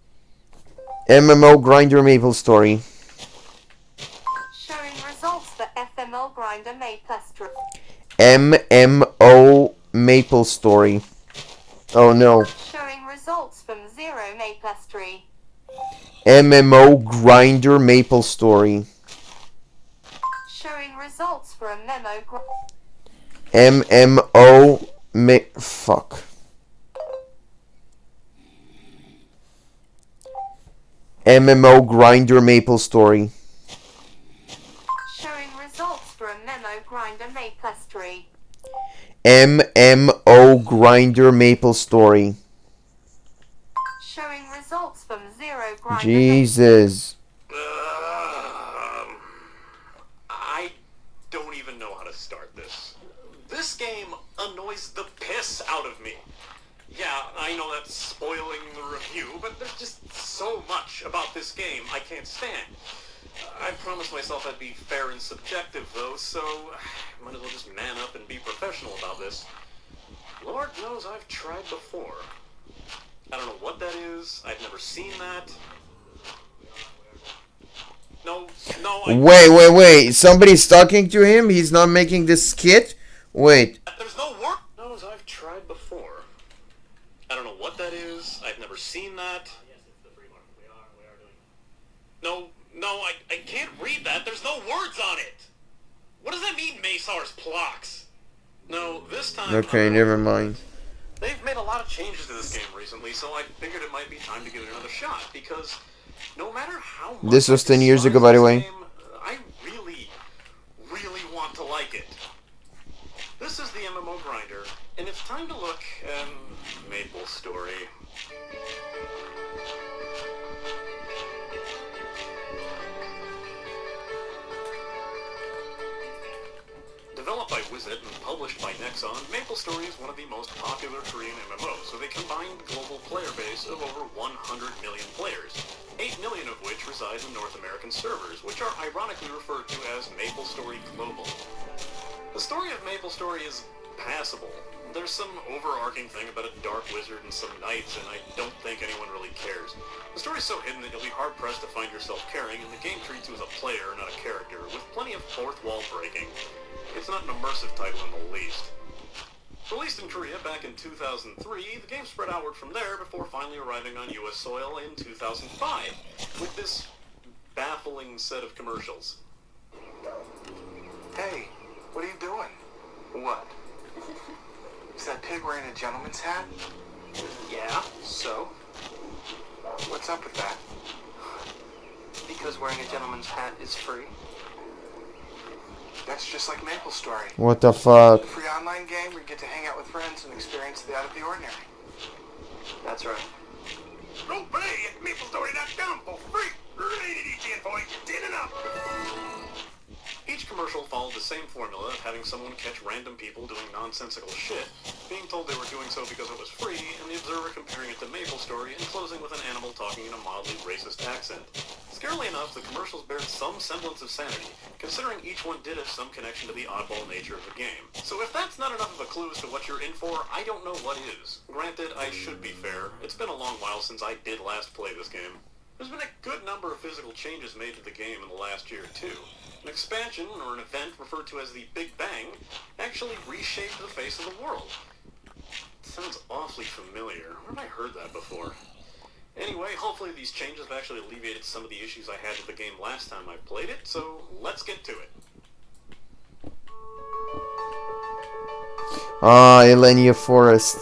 MMO Grinder MapleStory. Showing results for FML Grinder MapleStory. MMO MapleStory. Oh no. Showing results from Zero MapleStory. MMO Grinder MapleStory. Showing results for a fuck. MMO Grinder MapleStory. Showing results for a Memo Grinder MapleStory. MMO Grinder MapleStory. Showing results from Zero Grinder. Jesus. I don't even know how to start this. This game annoys the piss out of me. Yeah, I know that's spoiling the review, but there's just so much about this game I can't stand. I promised myself I'd be fair and subjective, though, so I might as well just man up and be professional about this. Lord knows I've tried before. I don't know what that is. I've never seen that. No, Wait. Somebody's talking to him? He's not making this skit? Wait. There's no word. Knows I've tried before. I don't know what that is. I've never seen that. No, I can't read that. There's no words on it. What does that mean, Masar's Plox? No, this time... Okay, never mind. They've made a lot of changes to this game recently, so I figured it might be time to give it another shot, because no matter how much... This was 10 years ago, by the way. Game, I really, really want to like it. This is the MMO Grinder, and it's time to look at MapleStory. Developed by Wizit and published by Nexon, MapleStory is one of the most popular Korean MMOs, with a combined global player base of over 100 million players, 8 million of which reside in North American servers, which are ironically referred to as MapleStory Global. The story of MapleStory is passable. There's some overarching thing about a dark wizard and some knights, and I don't think anyone really cares. The story's so hidden that you'll be hard-pressed to find yourself caring, and the game treats you as a player, not a character, with plenty of fourth wall breaking. It's not an immersive title in the least. Released in Korea back in 2003, the game spread outward from there before finally arriving on US soil in 2005, with this baffling set of commercials. Hey, what are you doing? What? Is that pig wearing a gentleman's hat? Yeah, so? What's up with that? Because wearing a gentleman's hat is free. That's just like MapleStory. What the fuck? A free online game where you get to hang out with friends and experience the out of the ordinary. That's right. Don't pay at MapleStory.com for free. Rated each info you did enough. Each commercial followed the same formula of having someone catch random people doing nonsensical shit, being told they were doing so because it was free, and the observer comparing it to MapleStory and closing with an animal talking in a mildly racist accent. Scarily enough, the commercials bared some semblance of sanity, considering each one did have some connection to the oddball nature of the game. So if that's not enough of a clue as to what you're in for, I don't know what is. Granted, I should be fair. It's been a long while since I did last play this game. There's been a good number of physical changes made to the game in the last year or two. An expansion, or an event referred to as the Big Bang, actually reshaped the face of the world. It sounds awfully familiar. Where have I heard that before? Anyway, hopefully these changes have actually alleviated some of the issues I had with the game last time I played it, so let's get to it. Elenia Forest.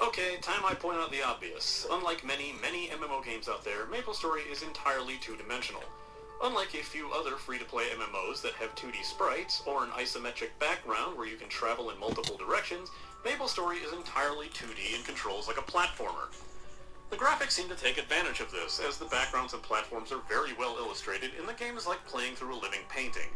Okay, time I point out the obvious. Unlike many MMO games out there, MapleStory is entirely two-dimensional. Unlike a few other free-to-play MMOs that have 2D sprites, or an isometric background where you can travel in multiple directions, MapleStory is entirely 2D and controls like a platformer. The graphics seem to take advantage of this, as the backgrounds and platforms are very well illustrated, and the game is like playing through a living painting.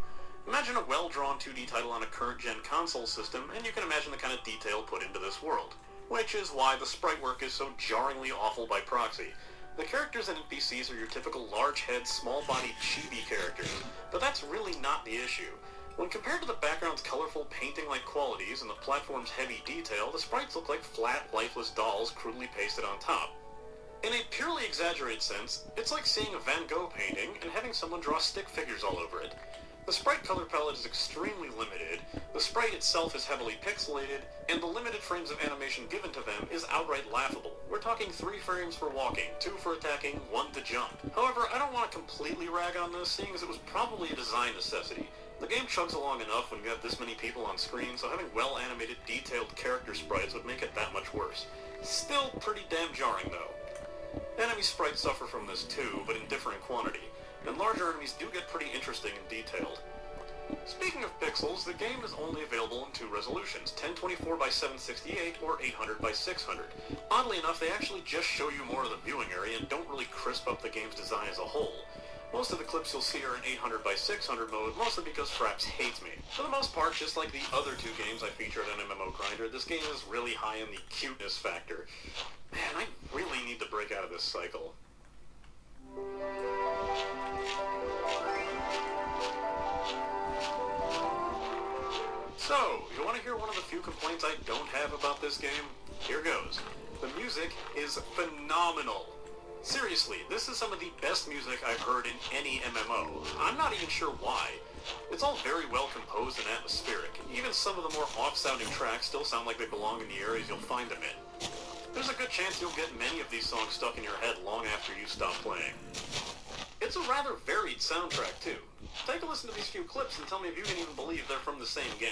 Imagine a well-drawn 2D title on a current-gen console system, and you can imagine the kind of detail put into this world. Which is why the sprite work is so jarringly awful by proxy. The characters and NPCs are your typical large-head, small-bodied chibi characters, but that's really not the issue. When compared to the background's colorful, painting-like qualities and the platform's heavy detail, the sprites look like flat, lifeless dolls crudely pasted on top. In a purely exaggerated sense, it's like seeing a Van Gogh painting and having someone draw stick figures all over it. The sprite color palette is extremely limited, the sprite itself is heavily pixelated, and the limited frames of animation given to them is outright laughable. We're talking 3 frames for walking, 2 for attacking, 1 to jump. However, I don't want to completely rag on this, seeing as it was probably a design necessity. The game chugs along enough when you have this many people on screen, so having well-animated, detailed character sprites would make it that much worse. Still pretty damn jarring, though. Enemy sprites suffer from this too, but in differing quantity. And larger enemies do get pretty interesting and detailed. Speaking of pixels, the game is only available in 2 resolutions, 1024 by 768 or 800 by 600. Oddly enough, they actually just show you more of the viewing area and don't really crisp up the game's design as a whole. Most of the clips you'll see are in 800 by 600 mode, mostly because Fraps hates me. For the most part, just like the other 2 games I featured on MMO Grinder, this game is really high in the cuteness factor. Man, I really need to break out of this cycle. So, you want to hear one of the few complaints I don't have about this game? Here goes. The music is phenomenal. Seriously, this is some of the best music I've heard in any MMO. I'm not even sure why. It's all very well composed and atmospheric. Even some of the more off-sounding tracks still sound like they belong in the areas you'll find them in. There's a good chance you'll get many of these songs stuck in your head long after you stop playing. It's a rather varied soundtrack, too. Take a listen to these few clips and tell me if you can even believe they're from the same game.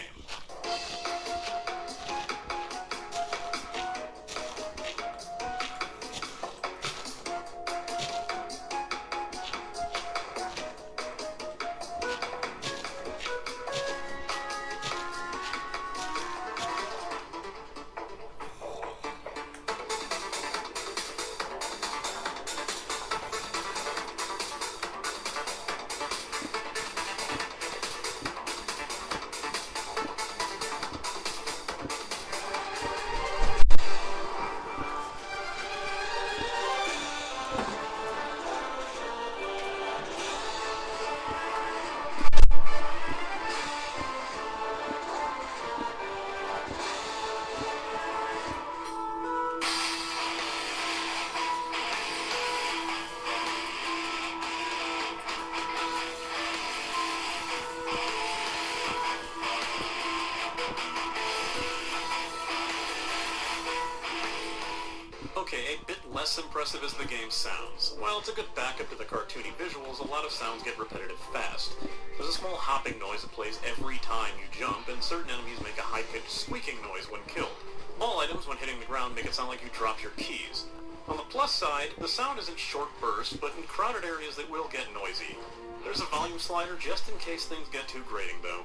less impressive as the game sounds. While it's a good backup to the cartoony visuals, a lot of sounds get repetitive fast. There's a small hopping noise that plays every time you jump, and certain enemies make a high-pitched squeaking noise when killed. All items, when hitting the ground, make it sound like you dropped your keys. On the plus side, the sound isn't short bursts, but in crowded areas they will get noisy. There's a volume slider just in case things get too grating, though.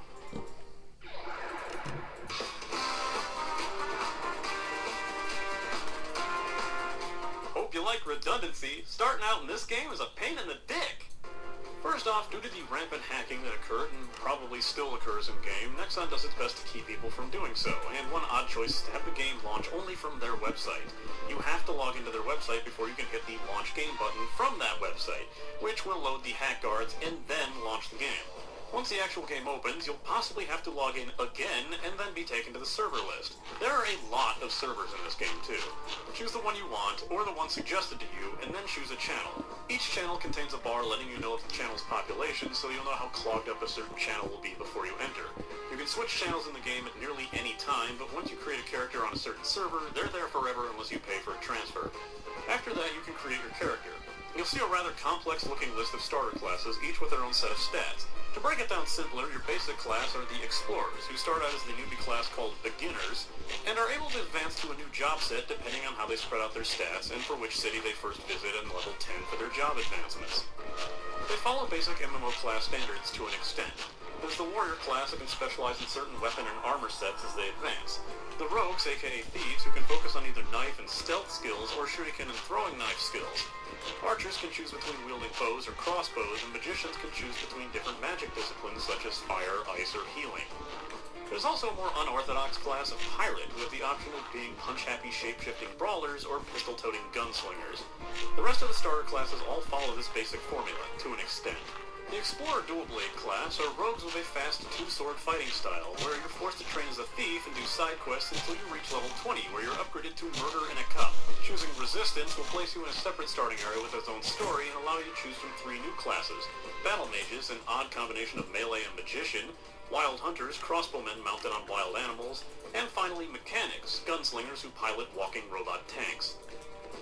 Hope you like redundancy. Starting out in this game is a pain in the dick. First off, due to the rampant hacking that occurred and probably still occurs in-game, Nexon does its best to keep people from doing so, and one odd choice is to have the game launch only from their website. You have to log into their website before you can hit the Launch Game button from that website, which will load the hack guards and then launch the game. Once the actual game opens, you'll possibly have to log in again and then be taken to the server list. There are a lot of servers in this game too. Choose the one you want, or the one suggested to you, and then choose a channel. Each channel contains a bar letting you know of the channel's population, so you'll know how clogged up a certain channel will be before you enter. You can switch channels in the game at nearly any time, but once you create a character on a certain server, they're there forever unless you pay for a transfer. After that, you can create your character. You'll see a rather complex-looking list of starter classes, each with their own set of stats. To break it down simpler, your basic class are the Explorers, who start out as the newbie class called Beginners, and are able to advance to a new job set depending on how they spread out their stats and for which city they first visit and level 10 for their job advancements. They follow basic MMO class standards to an extent. There's the Warrior class that can specialize in certain weapon and armor sets as they advance. The Rogues, aka Thieves, who can focus on either knife and stealth skills or shuriken and throwing knife skills. Archers can choose between wielding bows or crossbows, and magicians can choose between different magic disciplines such as fire, ice, or healing. There's also a more unorthodox class of Pirate, with the option of being punch-happy shape-shifting brawlers or pistol-toting gunslingers. The rest of the starter classes all follow this basic formula, to an extent. The Explorer Dual Blade class are rogues with a fast two-sword fighting style, where you're forced to train as a thief and do side quests until you reach level 20, where you're upgraded to Murder in a Cup. Choosing Resistance will place you in a separate starting area with its own story and allow you to choose from 3 new classes: Battle Mages, an odd combination of melee and magician, Wild Hunters, crossbowmen mounted on wild animals, and finally Mechanics, gunslingers who pilot walking robot tanks.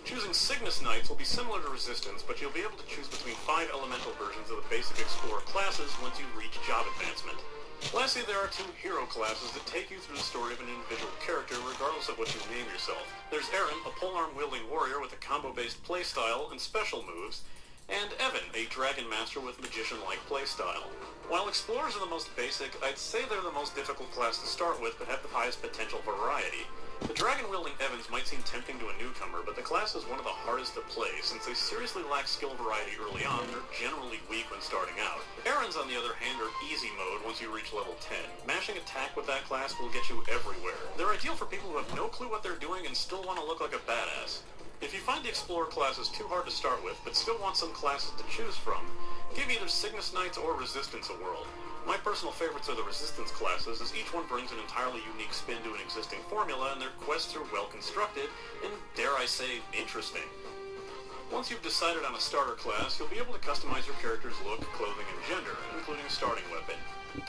Choosing Cygnus Knights will be similar to Resistance, but you'll be able to choose between 5 elemental versions of the basic Explorer classes once you reach job advancement. Lastly, there are 2 hero classes that take you through the story of an individual character regardless of what you name yourself. There's Aaron, a polearm-wielding warrior with a combo-based playstyle and special moves, and Evan, a dragon master with magician-like playstyle. While Explorers are the most basic, I'd say they're the most difficult class to start with, but have the highest potential variety. The dragon-wielding Evans might seem tempting to a newcomer, but the class is one of the hardest to play, since they seriously lack skill variety early on and are generally weak when starting out. Aaron's, on the other hand, are easy mode once you reach level 10. Mashing attack with that class will get you everywhere. They're ideal for people who have no clue what they're doing and still want to look like a badass. If you find the Explorer classes too hard to start with, but still want some classes to choose from, give either Cygnus Knights or Resistance a whirl. My personal favorites are the Resistance classes, as each one brings an entirely unique spin to an existing formula, and their quests are well constructed, and dare I say, interesting. Once you've decided on a starter class, you'll be able to customize your character's look, clothing, and gender, including a starting weapon.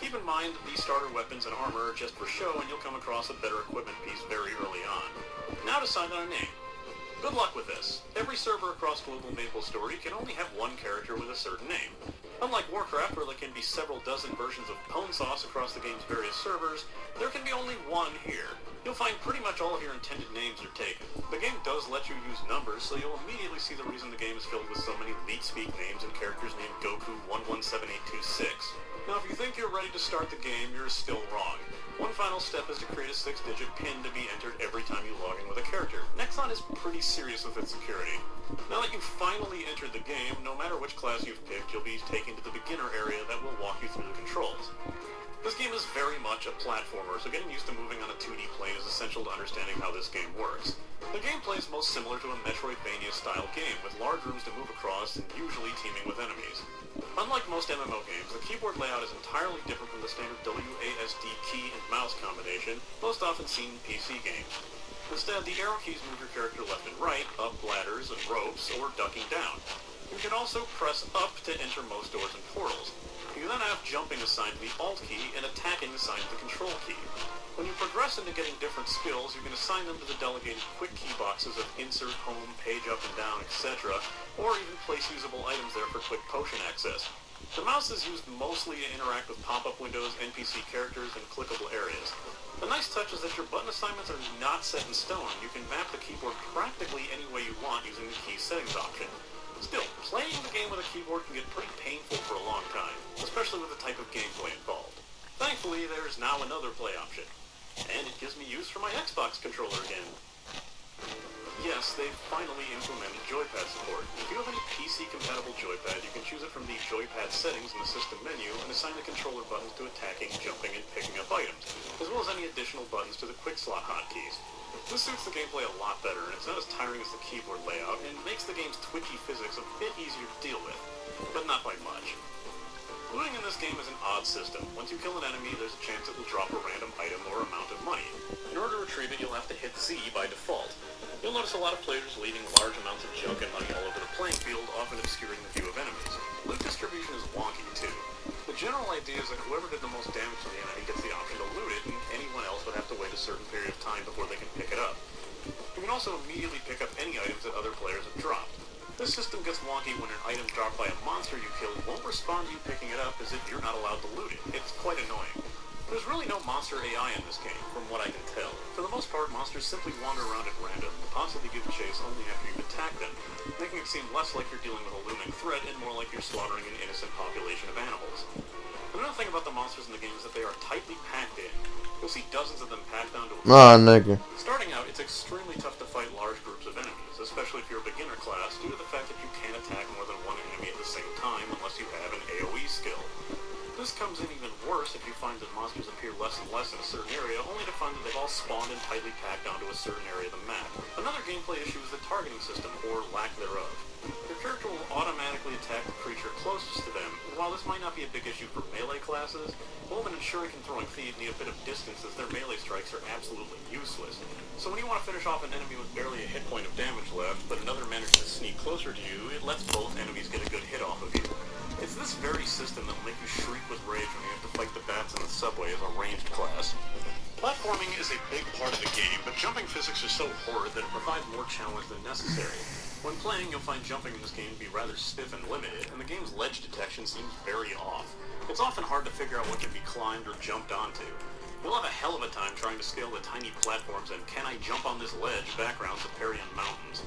Keep in mind that these starter weapons and armor are just for show, and you'll come across a better equipment piece very early on. Now decide on a name. Good luck with this. Every server across global MapleStory can only have one character with a certain name. Unlike Warcraft, where there can be several dozen versions of Pwn Sauce across the game's various servers, there can be only one here. You'll find pretty much all of your intended names are taken. The game does let you use numbers, so you'll immediately see the reason the game is filled with so many leet-speak names and characters named Goku 117826. Now, if you think you're ready to start the game, you're still wrong. One final step is to create a 6-digit PIN to be entered every time you log in with a character. Nexon is pretty serious with its security. Now that you've finally entered the game, no matter which class you've picked, you'll be taken to the beginner area that will walk you through the controls. This game is very much a platformer, so getting used to moving on a 2D plane is essential to understanding how this game works. The gameplay is most similar to a Metroidvania-style game, with large rooms to move across and usually teeming with enemies. Unlike most MMO games, the keyboard layout is entirely different from the standard WASD key and mouse combination, most often seen in PC games. Instead, the arrow keys move your character left and right, up ladders and ropes, or ducking down. You You can also press up to enter most doors and portals. You then have jumping assigned to the Alt key and attacking assigned to the Control key. When you progress into getting different skills, you can assign them to the delegated quick key boxes of insert, home, page up and down, etc., or even place usable items there for quick potion access. The mouse is used mostly to interact with pop-up windows, NPC characters, and clickable areas. The nice touch is that your button assignments are not set in stone. You can map the keyboard practically any way you want using the key settings option. Still, playing the game with a keyboard can get pretty painful for a long time, especially with the type of gameplay involved. Thankfully, there's now another play option, and it gives me use for my Xbox controller again. Yes, they've finally implemented Joypad support. If you have any PC-compatible joypad, you can choose it from the Joypad settings in the system menu and assign the controller buttons to attacking, jumping, and picking up items, as well as any additional buttons to the quick slot hotkeys. This suits the gameplay a lot better, and it's not as tiring as the keyboard layout, and makes the game's twitchy physics a bit easier to deal with, but not by much. Looting in this game is an odd system. Once you kill an enemy, there's a chance it will drop a random item or amount of money. In order to retrieve it, you'll have to hit Z by default. You'll notice a lot of players leaving large amounts of junk and money all over the playing field, often obscuring the view of enemies. Loot distribution is wonky, too. The general idea is that whoever did the most damage to the enemy gets the option to loot it, and anyone else would have to wait a certain period of time before they can pick it up. You can also immediately pick up any items that other players have dropped. This system gets wonky when an item dropped by a monster you killed won't respond to you picking it up as if you're not allowed to loot it. It's quite annoying. There's really no monster AI in this game, from what I can tell. For the most part, monsters simply wander around at random, and possibly give chase only after you've attacked them, making it seem less like you're dealing with a looming threat and more like you're slaughtering an innocent population of animals. Another thing about the monsters in the game is that they are tightly packed in. You'll see dozens of them packed onto a... nigga. Starting out, it's extremely tough to fight large groups of enemies, especially if you're a beginner class, due to the fact that you can't attack more than one enemy at the same time unless you have an AoE skill. This comes in even worse if you find that monsters appear less and less in a certain area, only to find that they've all spawned and tightly packed onto a certain area of the map. Another gameplay issue is the targeting system, or lack thereof. Your character will automatically attack the creature closest to them, and while this might not be a big issue for melee classes, bowmen and shuriken-throwing thieves need a bit of distance as their melee strikes are absolutely useless. So when you want to finish off an enemy with barely a hit point of damage left, but another manages to sneak closer to you, it lets both enemies get a good hit off of you. It's this very system that will make you shriek with rage when you have to fight the bats in the subway as a ranged class. Platforming is a big part of the game, but jumping physics are so horrid that it provides more challenge than necessary. When playing, you'll find jumping in this game to be rather stiff and limited, and the game's ledge detection seems very off. It's often hard to figure out what can be climbed or jumped onto. You'll have a hell of a time trying to scale the tiny platforms and can I jump on this ledge backgrounds of Parian mountains.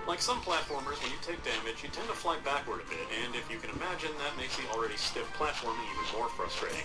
Like some platformers, when you take damage, you tend to fly backward a bit, and if you can imagine, that makes the already stiff platforming even more frustrating.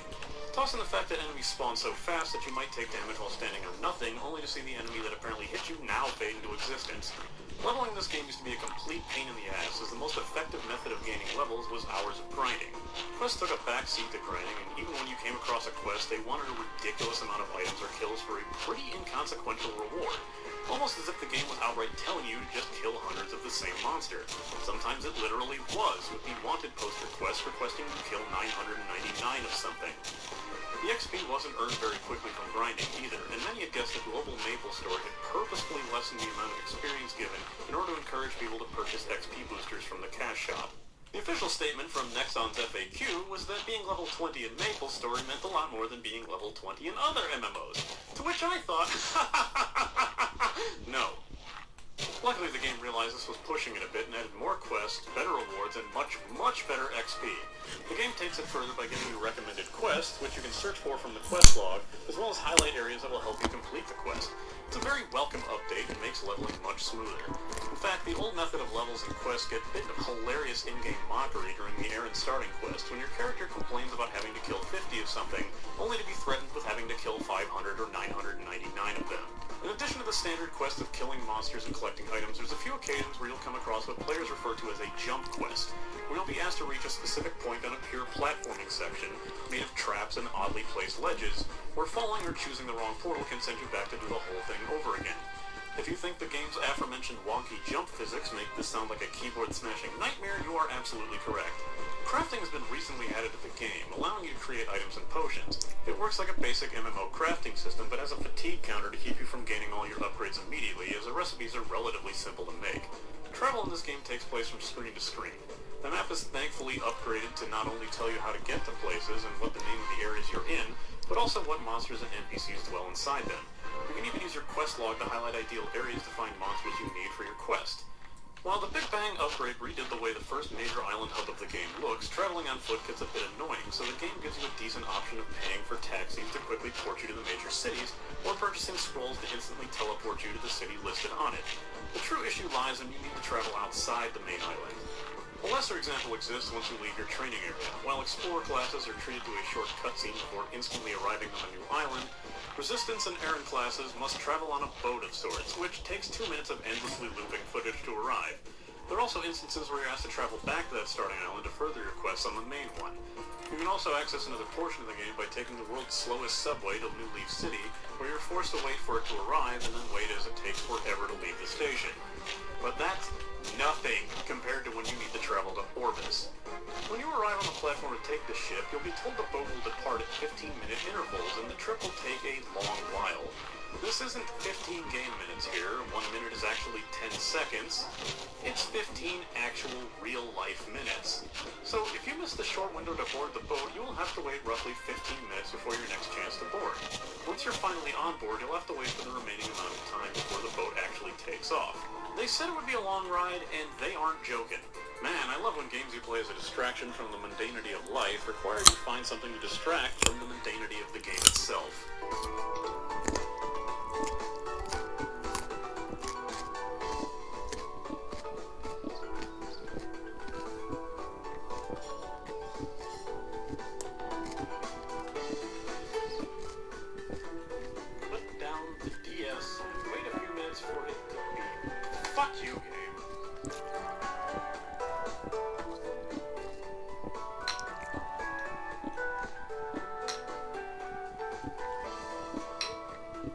Toss in the fact that enemies spawn so fast that you might take damage while standing on nothing, only to see the enemy that apparently hit you now fade into existence. Leveling this game used to be a complete pain in the ass, as the most effective method of gaining levels was hours of grinding. Quests took a backseat to grinding, and even when you came across a quest, they wanted a ridiculous amount of items or kills for a pretty inconsequential reward. Almost as if the game was outright telling you to just kill hundreds of the same monster. Sometimes it literally was, with the wanted poster quest requesting you kill 999 of something. The XP wasn't earned very quickly from grinding either, and many had guessed the global Maple store had purposefully lessened the amount of experience given in order to encourage people to purchase XP boosters from the cash shop. The official statement from Nexon's FAQ was that being level 20 in Maple Story meant a lot more than being level 20 in other MMOs, to which I thought, no. Luckily, the game realized this was pushing it a bit and added more quests, better rewards, and much, much better XP. The game takes it further by giving you recommended quests, which you can search for from the quest log, as well as highlight areas that will help you complete the quest. It's a very welcome update and makes leveling much smoother. In fact, the old method of levels and quests get a bit of hilarious in-game mockery during the Aaron starting quest, when your character complains about having to kill 50 of something, only to be threatened with having to kill 500 or 999 of them. In addition to the standard quest of killing monsters and collecting items, there's a few occasions where you'll come across what players refer to as a jump quest, where you'll be asked to reach a specific point on a pure platforming section, made of traps and oddly placed ledges, where falling or choosing the wrong portal can send you back to do the whole thing over again. If you think the game's aforementioned wonky jump physics make this sound like a keyboard-smashing nightmare, you are absolutely correct. Crafting has been recently added to the game, allowing you to create items and potions. It works like a basic MMO crafting system, but has a fatigue counter to keep you from gaining all your upgrades immediately, as the recipes are relatively simple to make. Travel in this game takes place from screen to screen. The map is thankfully upgraded to not only tell you how to get to places and what the name of the areas you're in, but also what monsters and NPCs dwell inside them. You can even use your quest log to highlight ideal areas to find monsters you need for your quest. While the Big Bang upgrade redid the way the first major island hub of the game looks, traveling on foot gets a bit annoying, so the game gives you a decent option of paying for taxis to quickly port you to the major cities, or purchasing scrolls to instantly teleport you to the city listed on it. The true issue lies when you need to travel outside the main island. A lesser example exists once you leave your training area. While Explorer classes are treated to a short cutscene before instantly arriving on a new island, Resistance and Errand classes must travel on a boat of sorts, which takes 2 minutes of endlessly looping footage to arrive. There are also instances where you're asked to travel back to that starting island to further your quests on the main one. You can also access another portion of the game by taking the world's slowest subway to New Leaf City, where you're forced to wait for it to arrive and then wait as it takes forever to leave the station. But that's nothing compared to when you need to travel to Orbis. When you arrive on the platform to take the ship, you'll be told the boat will depart at 15-minute intervals, and the trip will take a long while. This isn't 15 game minutes here, 1 minute is actually 10 seconds. It's 15 actual real-life minutes. So if you miss the short window to board the boat, you will have to wait roughly 15 minutes before your next chance to board. Once you're finally on board, you'll have to wait for the remaining amount of time before the boat actually takes off. They said it would be a long ride, and they aren't joking. Man, I love when games you play as a distraction from the mundanity of life require you to find something to distract from the mundanity of the game itself. Put down the DS and wait a few minutes for it to beep. Fuck you, game.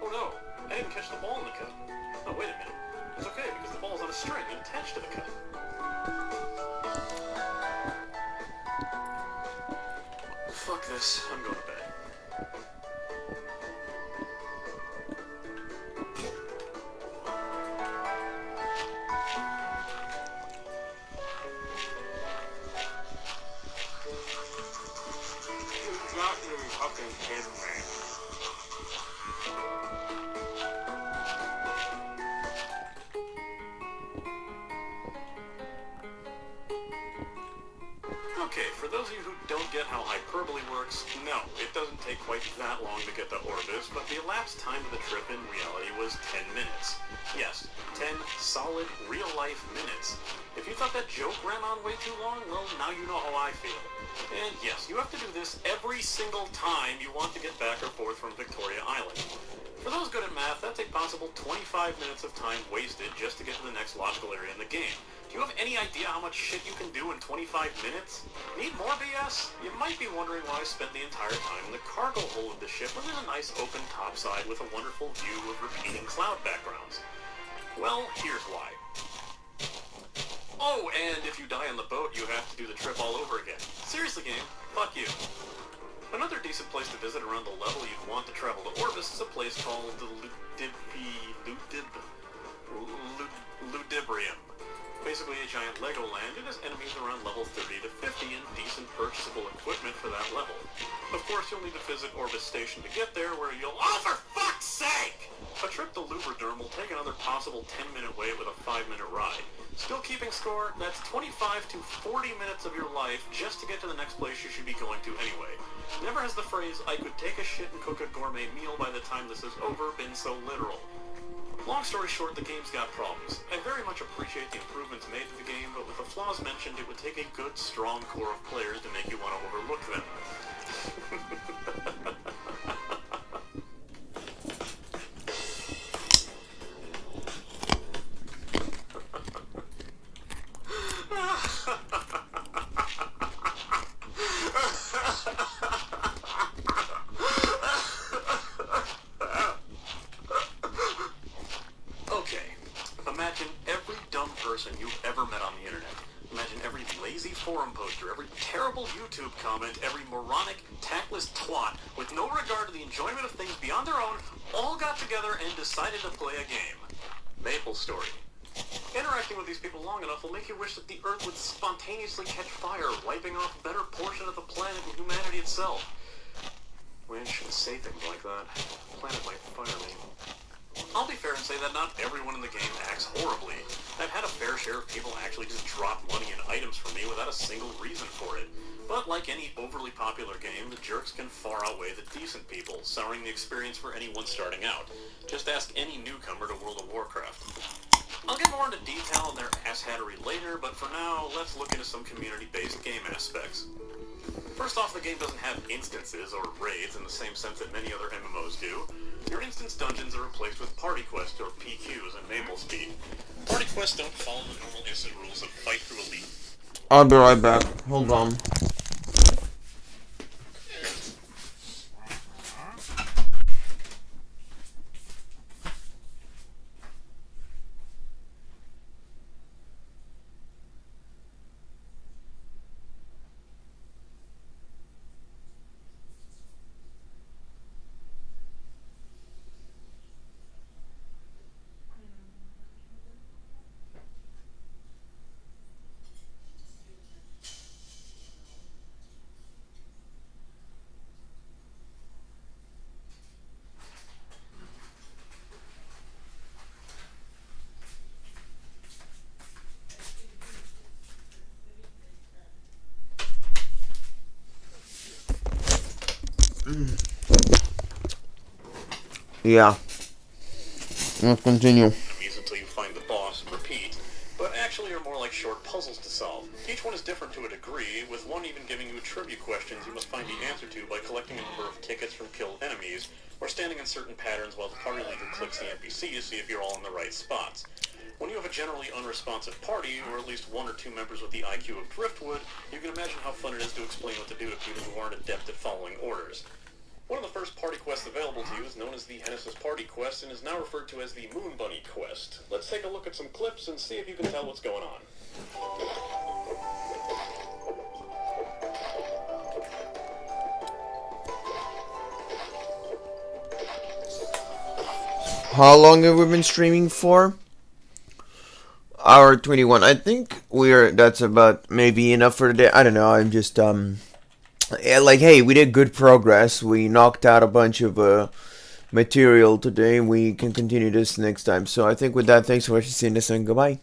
Oh no, I didn't catch the ball in the cup. Oh, wait a minute. It's okay, because the ball's on a string and attached to the cup. Fuck this, I'm going to bed. You got me fucking kidding me. Okay, for those of you who don't get how hyperbole works, no, it doesn't take quite that long to get to Orbis, but the elapsed time of the trip in reality was 10 minutes. Yes, 10 solid, real-life minutes. If you thought that joke ran on way too long, well, now you know how I feel. And yes, you have to do this every single time you want to get back or forth from Victoria Island. For those good at math, that's a possible 25 minutes of time wasted just to get to the next logical area in the game. Do you have any idea how much shit you can do in 25 minutes? Need more BS? You might be wondering why I spent the entire time in the cargo hold of the ship where there's a nice open topside with a wonderful view of repeating cloud backgrounds. Well, here's why. Oh, and if you die on the boat, you have to do the trip all over again. Seriously, game, fuck you. Another decent place to visit around the level you'd want to travel to Orbis is a place called the Ludibrium. Basically a giant Legoland, it has enemies around level 30 to 50 and decent purchasable equipment for that level. Of course, you'll need to visit Orbis Station to get there, where you'll— oh, for fuck's sake! A trip to Ludibrium will take another possible 10-minute wait with a 5-minute ride. Still keeping score, that's 25 to 40 minutes of your life just to get to the next place you should be going to anyway. Never has the phrase, "I could take a shit and cook a gourmet meal by the time this is over," been so literal. Long story short, the game's got problems. I very much appreciate the improvements made to the game, but with the flaws mentioned, it would take a good, strong core of players to make you want to overlook them. You've ever met on the internet. Imagine every lazy forum poster, every terrible YouTube comment, every moronic, tactless twat with no regard to the enjoyment of things beyond their own, all got together and decided to play a game. MapleStory. Interacting with these people long enough will make you wish that the Earth would spontaneously catch fire, wiping off a better portion of the planet and humanity itself. We shouldn't say things like that. The planet might fire me. I'll be fair and say that not everyone in the game acts horribly. I've had a fair share of people actually just drop money and items from me without a single reason for it. But like any overly popular game, the jerks can far outweigh the decent people, souring the experience for anyone starting out. Just ask any newcomer to World of Warcraft. I'll get more into detail on their asshattery later, but for now, let's look into some community-based game aspects. First off, the game doesn't have instances or raids in the same sense that many other MMOs do. Your instance dungeons are replaced with party quests or PQs in Maple Speed. Party quests don't follow the normal instant rules of fight through elite. I'll be right back. Hold on. Yeah. Let's continue. Enemies until you find the boss and repeat, but actually are more like short puzzles to solve. Each one is different to a degree, with one even giving you trivia questions you must find the answer to by collecting a number of tickets from killed enemies, or standing in certain patterns while the party leader clicks the NPC to see if you're all in the right spots. When you have a generally unresponsive party, or at least one or two members with the IQ of Driftwood, you can imagine how fun it is to explain what to do to people who aren't adept at following orders. One of the first party quests available to you is known as the Genesis Party Quest and is now referred to as the Moon Bunny Quest. Let's take a look at some clips and see if you can tell what's going on. How long have we been streaming for? Hour 21. I think that's about maybe enough for today. I don't know. I'm just yeah, like, hey, we did good progress. We knocked out a bunch of material today. We can continue this next time. So I think with that, thanks for watching, seeing this, and goodbye.